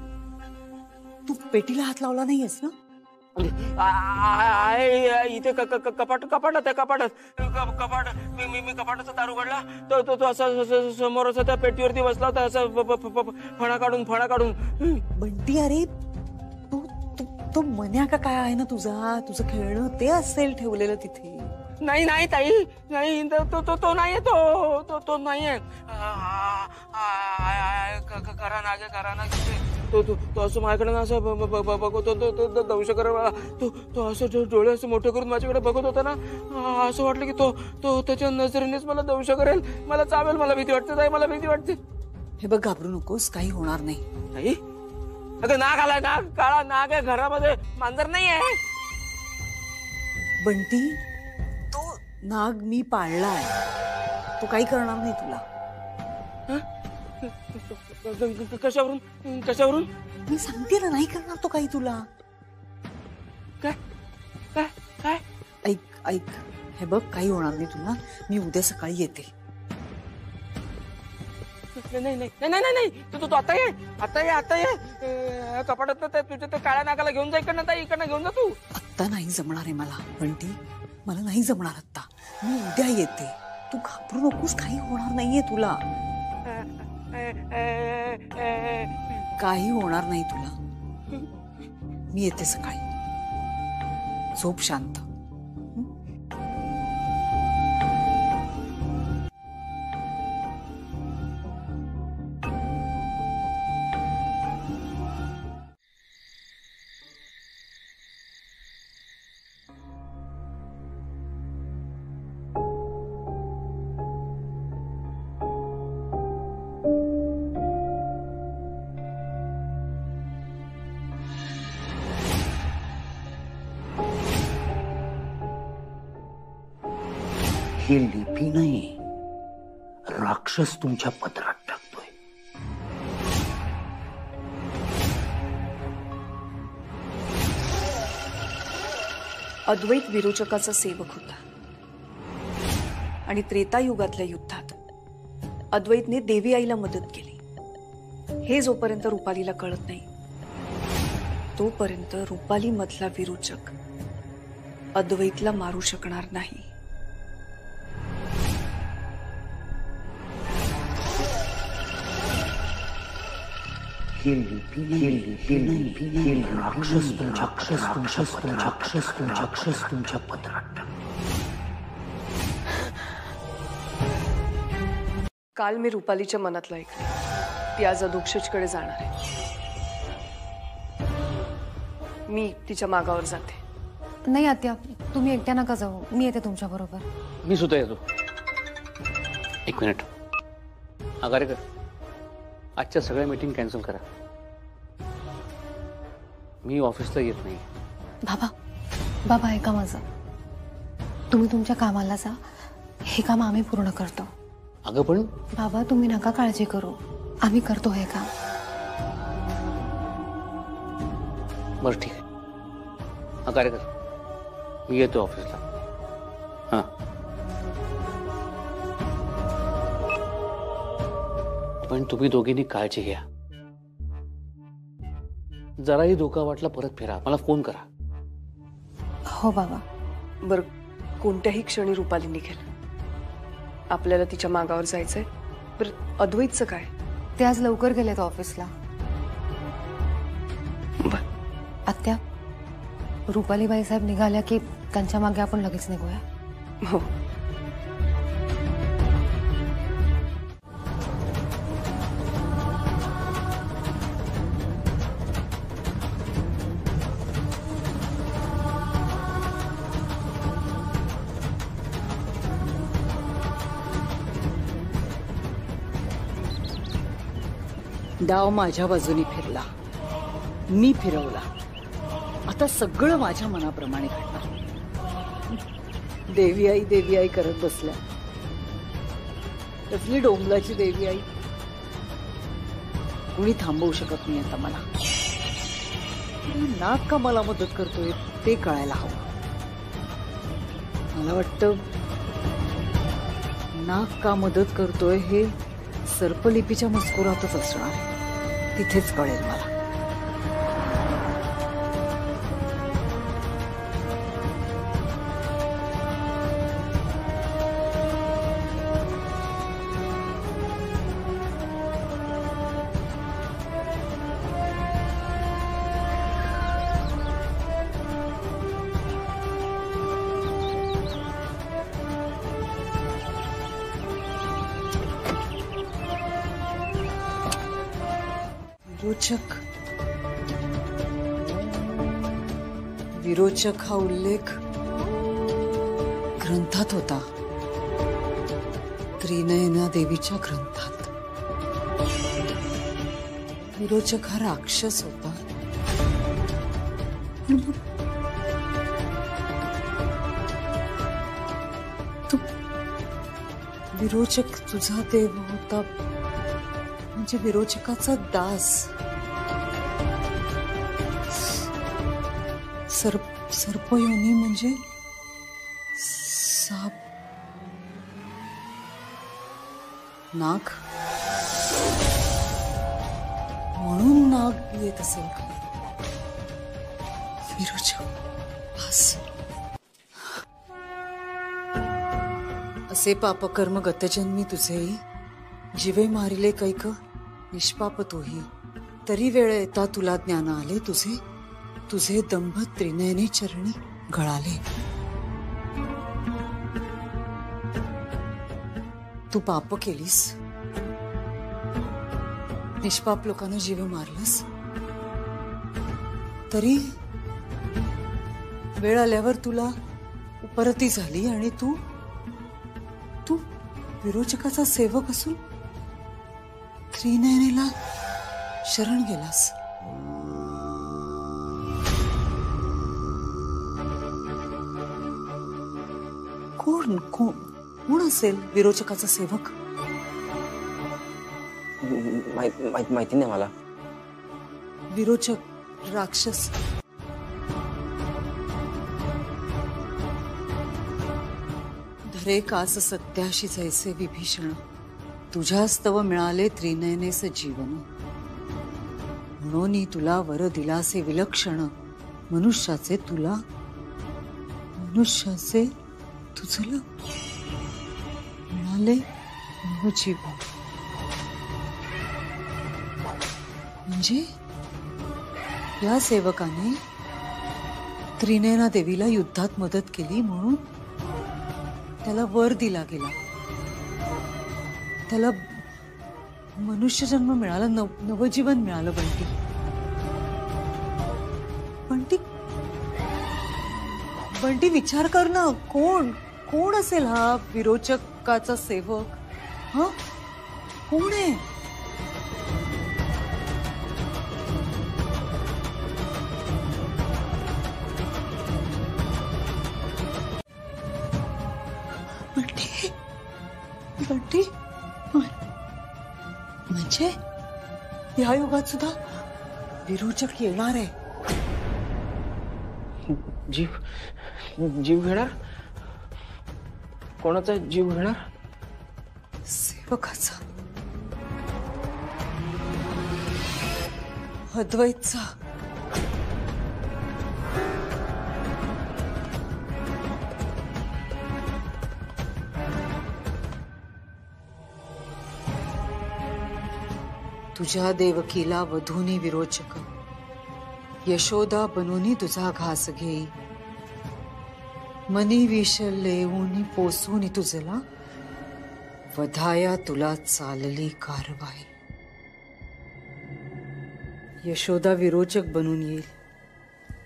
तू पेटीला हात लावला नाहीयेस ना? इथे कपाटात आहे, कपाट. मी कपाटाचा दार उघडला, तो असा समोर असा त्या पेटीवरती बसला होता, असा फणा काढून. बंटी, अरे तो मन्या का काय आहे ना तुझं खेळणं, ते असेल ठेवलेलं तिथे. नाही ताई, नाही. तो नाहीये, तो नाहीये. करा ना तो असं माझ्याकडे ना असं बघतो, तो दंश करा. तो असं डोळे असं मोठे करून माझ्याकडे बघत होता ना, असं वाटलं की तो त्याच्या नजरेनेच मला दंश करेल, मला चावेल. मला भीती वाटते ताई, मला भीती वाटते. हे बघ, घाबरू नकोस, काही होणार नाही. ताई, अगं नाग आलाय, नाग, काळा नाग आहे घरामध्ये, मांजर नाही आहे. बंटी, तो नाग मी पाळलाय, तो काही करणार नाही तुला. कशावरून? मी सांगते ना, नाही करणार तो काही तुला. काय? ऐक, हे बघ, काही होणार नाही तुला. मी उद्या सकाळी येते. नाही. तू आता ये. कपाटात तुझ्या त्या काळ्या नागाला घेऊन जा इकडनं, ताई, इकडनं घेऊन जा तू. आत्ता नाही जमणार आहे मला बंटी, मला नाही जमणार आत्ता. मी उद्या येते. तू घाबरू नकोस, काही होणार नाहीये तुला. काही होणार नाही तुला. मी येते सकाळी. झोप शांत. ही लिपी नाही, राक्षस तुमच्या पदरात टाकतोय. अद्वैत विरोचकाचा सेवक होता आणि त्रेतायुगातल्या युद्धात अद्वैतने देवी आईला मदत केली. हे जोपर्यंत रुपालीला कळत नाही, तोपर्यंत रुपाली मधला विरोचक अद्वैतला मारू शकणार नाही. राक्षस तुमच्या पदरात. काल मी रुपालीच्या मनातलं ऐकलं. ती आज अधोक्षजकडे जाणार आहे. मी तिच्या मागावर जाते. नाही आत्या, तुम्ही एकट्या नका जाऊ, मी येते तुमच्या बरोबर. मी सुद्धा येतो. एक मिनिट. आगारे कर, आजच्या सगळ्या मीटिंग कॅन्सल करा. मी ऑफिसला येत नाही. बाबा ऐका माझं. तुम्ही तुमच्या कामाला जा, हे काम आम्ही पूर्ण करतो. अगं पण बाबा, तुम्ही नका काळजी करू, आम्ही करतो हे काम. बरं ठीक आहे. आगारे कर, मी येतो ऑफिसला. हां. पण तुम्ही दोघींनी काळजी घ्या. जराही धोका वाटला परत फिरा, मला फोन करा. हो बाबा. बर, कोणत्याही क्षणी रुपाली निघेल. आपल्याला तिच्या मागावर जायचंय. बर, अद्वैतचं काय? ते आज लवकर गेलेत ऑफिसला. आत्या, रुपालीबाई साहेब निघाल्या की त्यांच्या मागे आपण लगेच निघूया. हो. डाव माझ्या बाजूने फिरला, मी फिरवला. आता सगळं माझ्या मनाप्रमाणे घडणार. देवी आई करत बसल्या. कसली डोंबलाची देवी आई. कुणी थांबवू शकत नाही आता मला. नाग का मला मदत करतोय ते कळायला हवं. मला वाटतं नाग का मदत करतोय हे सर्पलिपीच्या मजकुरातच असणार. तिथेच कळेल मला. विरोचक हा उल्लेख ग्रंथात होता. त्रिनयना देवीच्या ग्रंथात. विरोचक हा राक्षस होता. तू विरोचक तुझा देव होता म्हणजे विरोचकाचा दास. सर्पयोनी म्हणजे साप. नाग. म्हणून नाग येत असेल का? विरोचक बस. असे पापकर्म गतजन्मी तुझे जीवे मारिले कैक निष्पाप तोही. तरी वेळ येता तुला ज्ञान आले तुझे. तुझे दंभ त्रिनयने चरणी गळाले. तू पाप केलीस. निष्पाप लोकांना जीव मारलंस. तरी वेळ आल्यावर तुला उपरती झाली आणि तू तू विरोचकाचा सेवक असून त्रिनयनेला शरण गेलास. कोण असेल विरोचकाचा सेवक? माहिती नाही मला. विरोचक राक्षस. धरे कास सत्याशी जैसे विभीषण. तुझ्यास्तव मिळाले त्रिनयनेस जीवन. म्हणून तुला वर दिलासे विलक्षण. मनुष्याचे तुझला मिळाले जीवन. म्हणजे या सेवकाने त्रिनयना देवीला युद्धात मदत केली म्हणून त्याला वर दिला गेला. त्याला मनुष्य जन्म मिळाला. नवजीवन मिळालं. बंटी विचार कर ना. कोण असेल हा विरोचकाचा सेवक? हा कोण आहे? बंटी म्हणजे या युगात सुद्धा विरोचक येणार आहे. जीव घेणार? कोणाचा जीव घेणार? सेवकाचा. अद्वैतचा. तुझ्या देवकीला वधूनी विरोचक. यशोदा बनूनी तुझा घास घेई. मनी विशलेऊनी पोसूनी तुझला. वधाया तुला चालली कारवाई. यशोदा विरोचक बनून येईल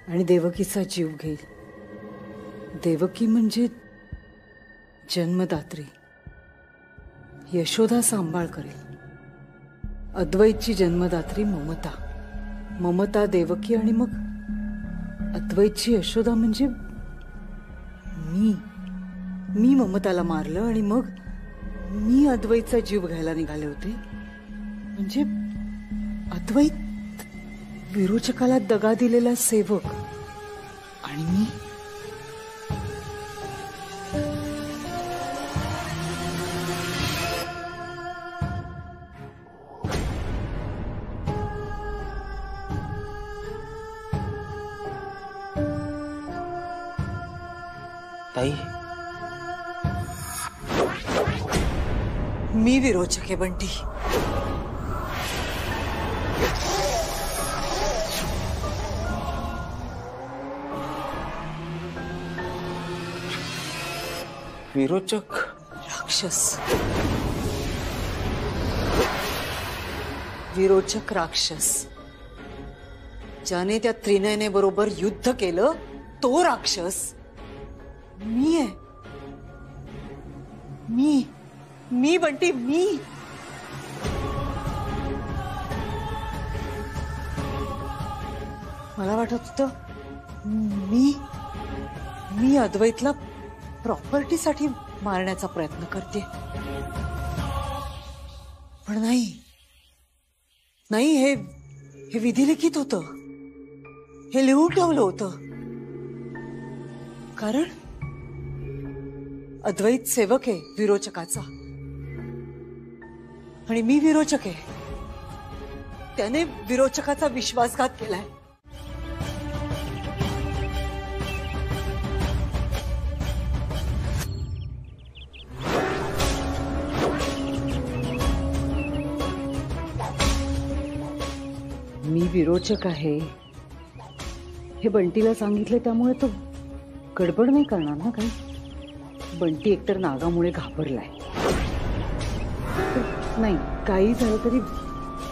आणि देवकीचा जीव घेईल. देवकी म्हणजे जन्मदात्री. यशोदा सांभाळ करेल. अद्वैतची जन्मदात्री ममता, ममता देवकी आणि मग अद्वैतची यशोदा म्हणजे मी ममताला मारलं आणि मग मी अद्वैतचा जीव घ्यायला निघाले होते. म्हणजे अद्वैत विरोचकाला दगा दिलेला सेवक आणि मी ताई मी विरोचक आहे बंटी. विरोचक राक्षस, विरोचक राक्षस, ज्याने त्या त्रिनयने बरोबर युद्ध केलं तो राक्षस मी आहे. मी बंटी, मी. मला वाटत होतं मी अद्वैतला प्रॉपर्टीसाठी मारण्याचा प्रयत्न करते, पण नाही हे विधिलिखित होतं. हे लिहून ठेवलं होतं. कारण अद्वैत सेवक आहे विरोचकाचा आणि मी विरोचक आहे. त्याने विरोचकाचा विश्वासघात केलाय. मी विरोचक आहे हे बंटीला सांगितलं, त्यामुळे तो गडबड नाही करणार ना काही. बंटी एकतर नागामुळे घाबरलाय. नाही, काही झालं तरी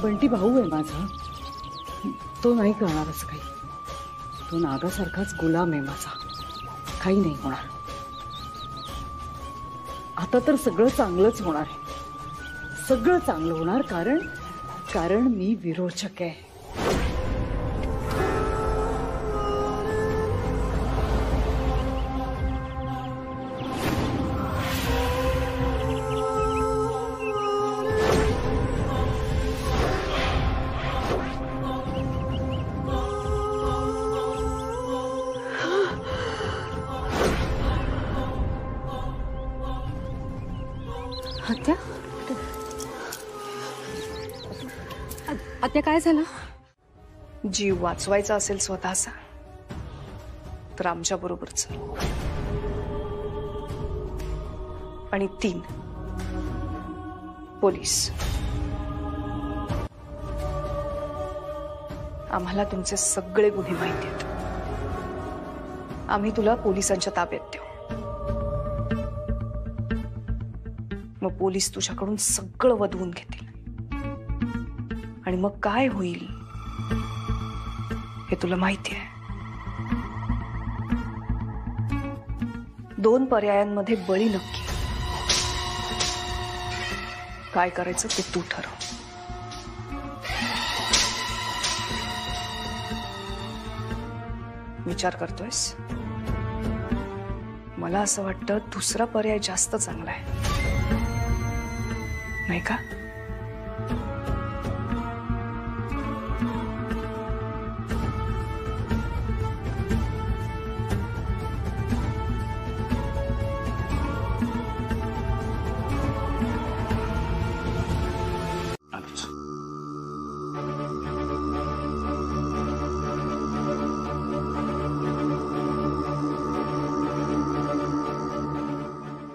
बंटी भाऊ आहे माझा, तो नाही करणार असं काही. तो नागासारखाच गुलाम आहे माझा, काही नाही होणार. आता तर सगळं चांगलंच होणार आहे, सगळं चांगलं होणार. कारण मी विरोचक आहे. आत्या, आत्या काय झालं? जीव वाचवायचा असेल स्वतःचा तर आमच्या बरोबर चल. आणि 3 पोलीस. आम्हाला तुमचे सगळे गुन्हे माहिती आहेत. आम्ही तुला पोलिसांच्या ताब्यात देऊ. मग पोलीस तुझ्याकडून सगळं वधवून घेतील आणि मग काय होईल हे तुला माहिती आहे. 2 पर्यायांमध्ये बळी नक्की. काय करायचं ते तू ठरव. विचार करतोयस? मला असं वाटतं दुसरा पर्याय जास्त चांगला आहे, नाही का?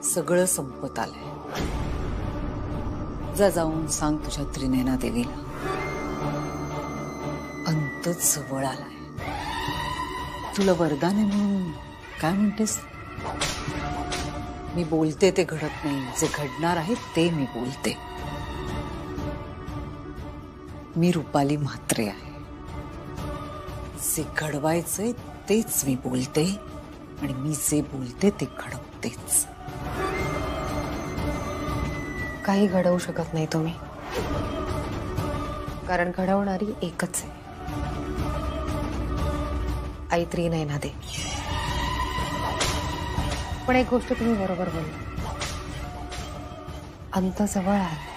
सगळं संपत आलंय. जा, जाऊन सांग तुझ्या त्रिनयना देवीला अंत जवळ आलाय. तुला वरदान आहे म्हणून काय म्हणतेस? मी बोलते ते घडत नाही, जे घडणार आहे ते मी बोलते. मी रुपाली म्हात्रे आहे. जे घडवायचंय तेच मी बोलते आणि मी जे बोलते ते घडवतेच. काही घडवू शकत नाही तुम्ही. कारण घडवणारी एकच आहे, आई त्रिनयना देवी. पण एक गोष्ट तुम्ही बरोबर बोलला, अंत जवळ आला.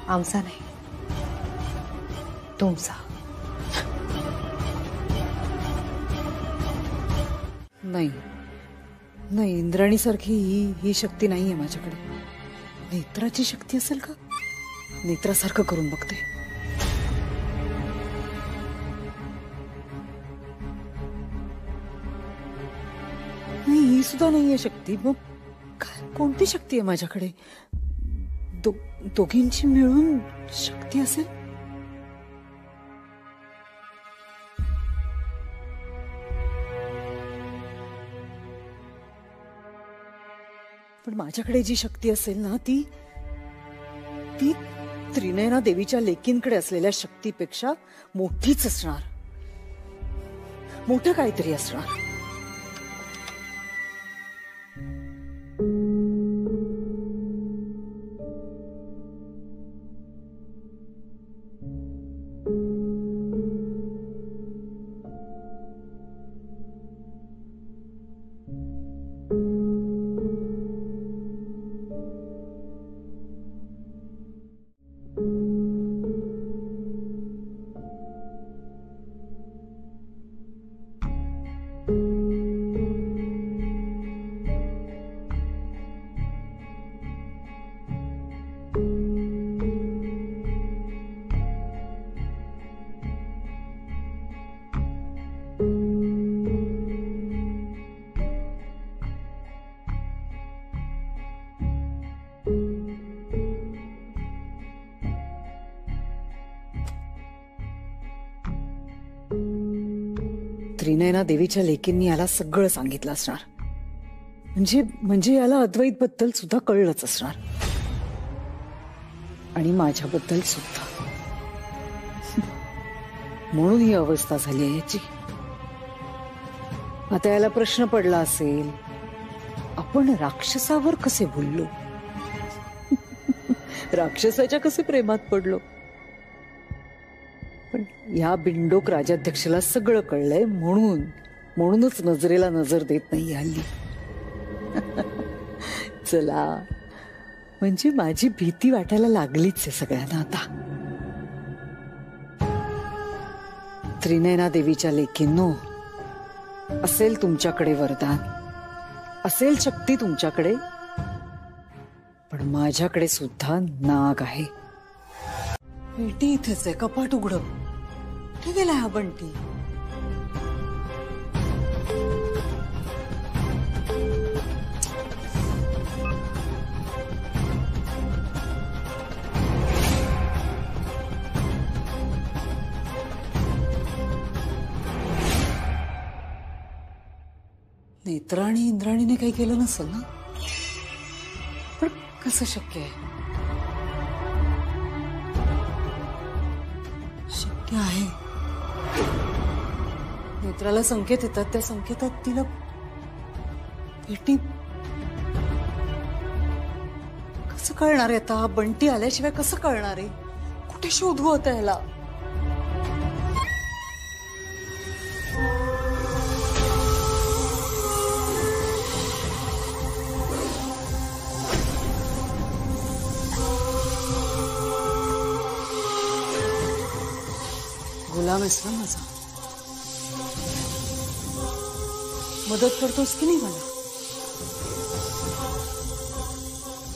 आमचा नाही, तुमचा. नाही नाही, इंद्राणी सारखी ही शक्ती नाहीये माझ्याकडे. नेत्राची शक्ती असेल का? नेत्रासारखं करून बघते. नाही, ही सुद्धा नाहीये शक्ती. मग काय, कोणती शक्ती आहे माझ्याकडे? दोघींची मिळून शक्ती असेल. पण माझ्याकडे जी शक्ती असेल ना, ती त्रिनयना देवीच्या लेकींकडे असलेल्या शक्तीपेक्षा मोठीच असणार. मोठं काहीतरी असणार. त्रिनयना देवीच्या लेकींनी याला सगळं सांगितलं असणार. म्हणजे याला अद्वैत बद्दल सुद्धा कळलंच असणार, आणि माझ्याबद्दल सुद्धा. म्हणून ही अवस्था झाली आहे याची. आता याला प्रश्न पडला असेल, आपण राक्षसावर कसे बोललो, राक्षसाच्या कसे प्रेमात पडलो. पण या बिंडोक राजाध्यक्षाला सगळं कळलंय, म्हणूनच नजरेला नजर देत नाही हल्ली. चला, म्हणजे माझी भीती वाटायला लागलीच आहे सगळ्यांना आता. त्रिनयना देवीच्या लेकींनो, असेल तुमच्याकडे वरदान, असेल शक्ती तुमच्याकडे, पण माझ्याकडे सुद्धा नाग आहे. पेटी इथेच आहे, कपाट उघड. कुठे गेला हा बंटी? नेत्रा आणि इंद्राणीने काही केलं नसेल ना? पण कसं शक्य आहे? शक्य आहे. नेत्राला संकेत येतात, त्या संकेतात तिला पेटी कसं कळणार आहे? आता बंटी आल्याशिवाय कसं कळणार आहे? कुठे शोधू होता याला? गुलाम आहेस ना माझा, मदत करतोस की नाही मला?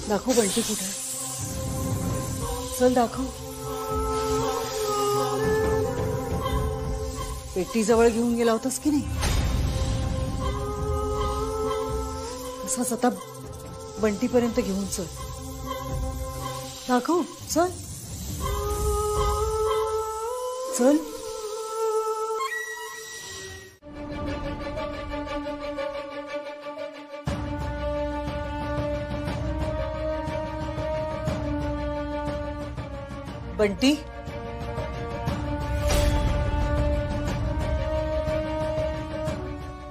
दाखव बंटी कुठे आहे. चल दाखव. पेटी जवळ घेऊन गेला होतास की नाही? तसाच आता बंटीपर्यंत घेऊन चल. दाखव, चल चल. बंटी,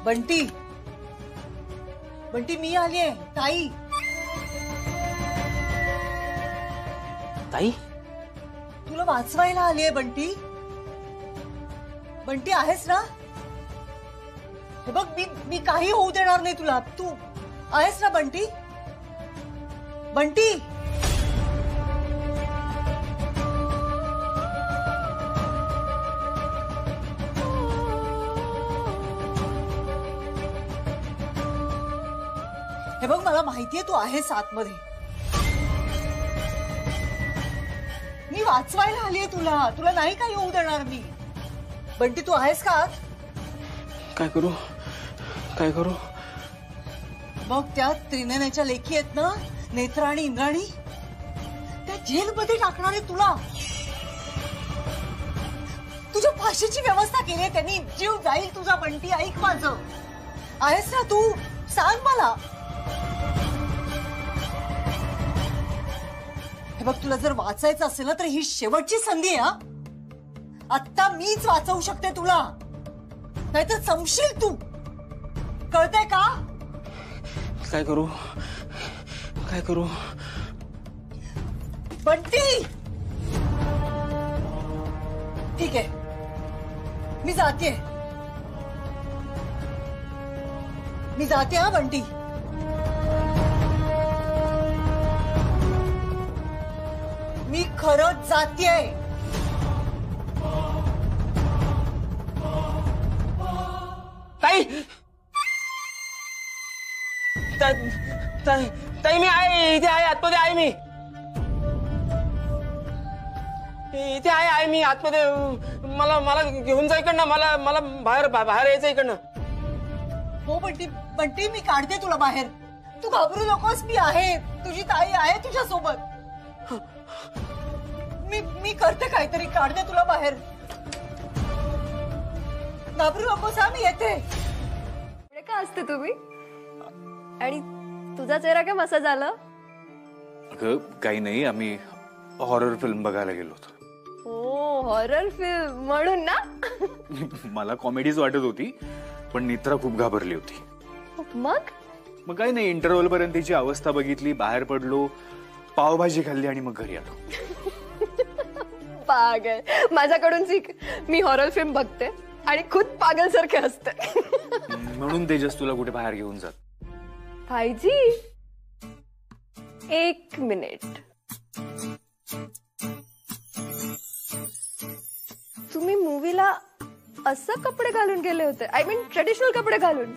बंटी, बंटी, मी आली आहे. ताई, ताई, तुला वाचवायला आलीये बंटी. बंटी आहेस ना? हे बघ मी काही होऊ देणार नाही तुला. तू आहेस ना बंटी? बंटी हे बघ मला माहितीये तू आहेस आतमध्ये. मी वाचवायला आलीये तुला. तुला नाही काही होऊ देणार मी. बंटी तू आहेस का आत? काय करू काय करू? बघ त्या त्रिनयनाच्या लेखी आहेत ना, नेत्रा आणि इंद्राणी, त्या जेलमध्ये टाकणार आहे तुला. तुझ्या फाशीची व्यवस्था केली आहे त्यांनी. जीव जाईल तुझा बंटी. ऐक माझं. आहेस ना तू? सांग मला. हे बघ तुला जर वाचायचं असेल ना तर ही शेवटची संधी आहे. आत्ता मीच वाचवू शकते तुला, नाहीतर संपशील तू. कळतंय का? काय करू काय करू? बंटी ठीक आहे, मी जाते. मी जाते हा बंटी. मी खरंच जातेय. ताई ताई मी आहे इथे. आहे आतमध्ये. आहे मी इथे. आहे मी आतमध्ये. मला मला घेऊन जा इकडनं. मला मला बाहेर बाहेर यायचं इकडनं. हो बंटी. बंटी मी काढते तुला बाहेर. तू घाबरू नकोस. मी आहे. तुझी ताई आहे तुझ्या सोबत. मी करते काहीतरी. काढते तुला बाहेर. घाबरू नकोस. मी येते. का असते तुम्ही? आणि तुझा चेहरा काय मसा झाला? अगं काही नाही, आम्ही हॉरर फिल्म बघायला गेलो होतो. हो हॉरर फिल्म म्हणून ना. मला कॉमेडीज वाटत होती, पण नेत्रा खूप घाबरली होती. मग काही नाही, इंटरव्हल पर्यंत तिची अवस्था बघितली, बाहेर पडलो, पावभाजी खाल्ली आणि मग घरी आलो. पागल. माझ्याकडून शिक. मी हॉरर फिल्म बघते आणि खुद पागल सारखे असते. म्हणून तेजस तुला कुठे बाहेर घेऊन जात. भाईजी एक मिनिट. तुम्ही मूवीला असं कपडे घालून गेले होते? आय मीन ट्रेडिशनल कपडे घालून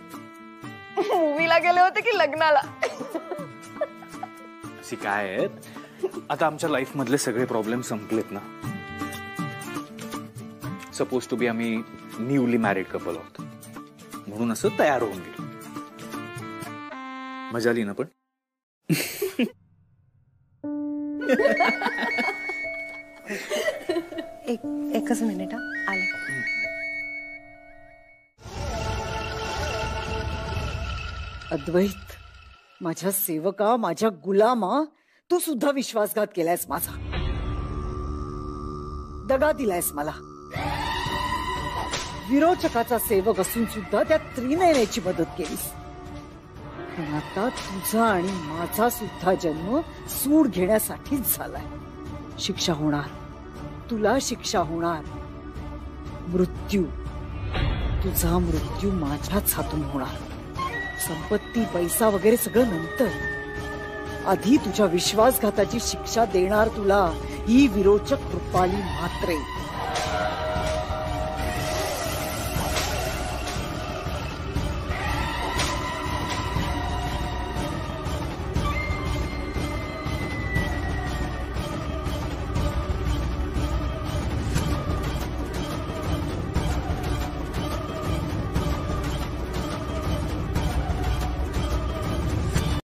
मूवीला गेले होते की लग्नाला? अशी काय आहेत, आता आमच्या लाईफ मधले सगळे प्रॉब्लेम संपलेत ना. सपोज टू बी आम्ही न्यूली मॅरिड कपल आहोत, म्हणून असं तयार होऊन गेलो. मजा आली ना पण. एकच मिनिट आले. अद्वैत, माझ्या सेवका, माझ्या गुलामा, तू सुद्धा विश्वासघात केलायस माझा. दगा दिलायस मला. विरोचकाचा सेवक असून सुद्धा त्या त्रिनयनेची मदत केलीस. पण आता तुझा आणि माझा सुद्धा जन्म सूड घेण्यासाठीच झालाय. शिक्षा होणार. तुला शिक्षा होणार. मृत्यू. तुझा मृत्यू माझ्याच हातून होणार. संपत्ती, पैसा वगैरे सगळं नंतर. आधी तुझ्या विश्वासघाताची शिक्षा देणार तुला ही विरोचक कृपाली म्हात्रे.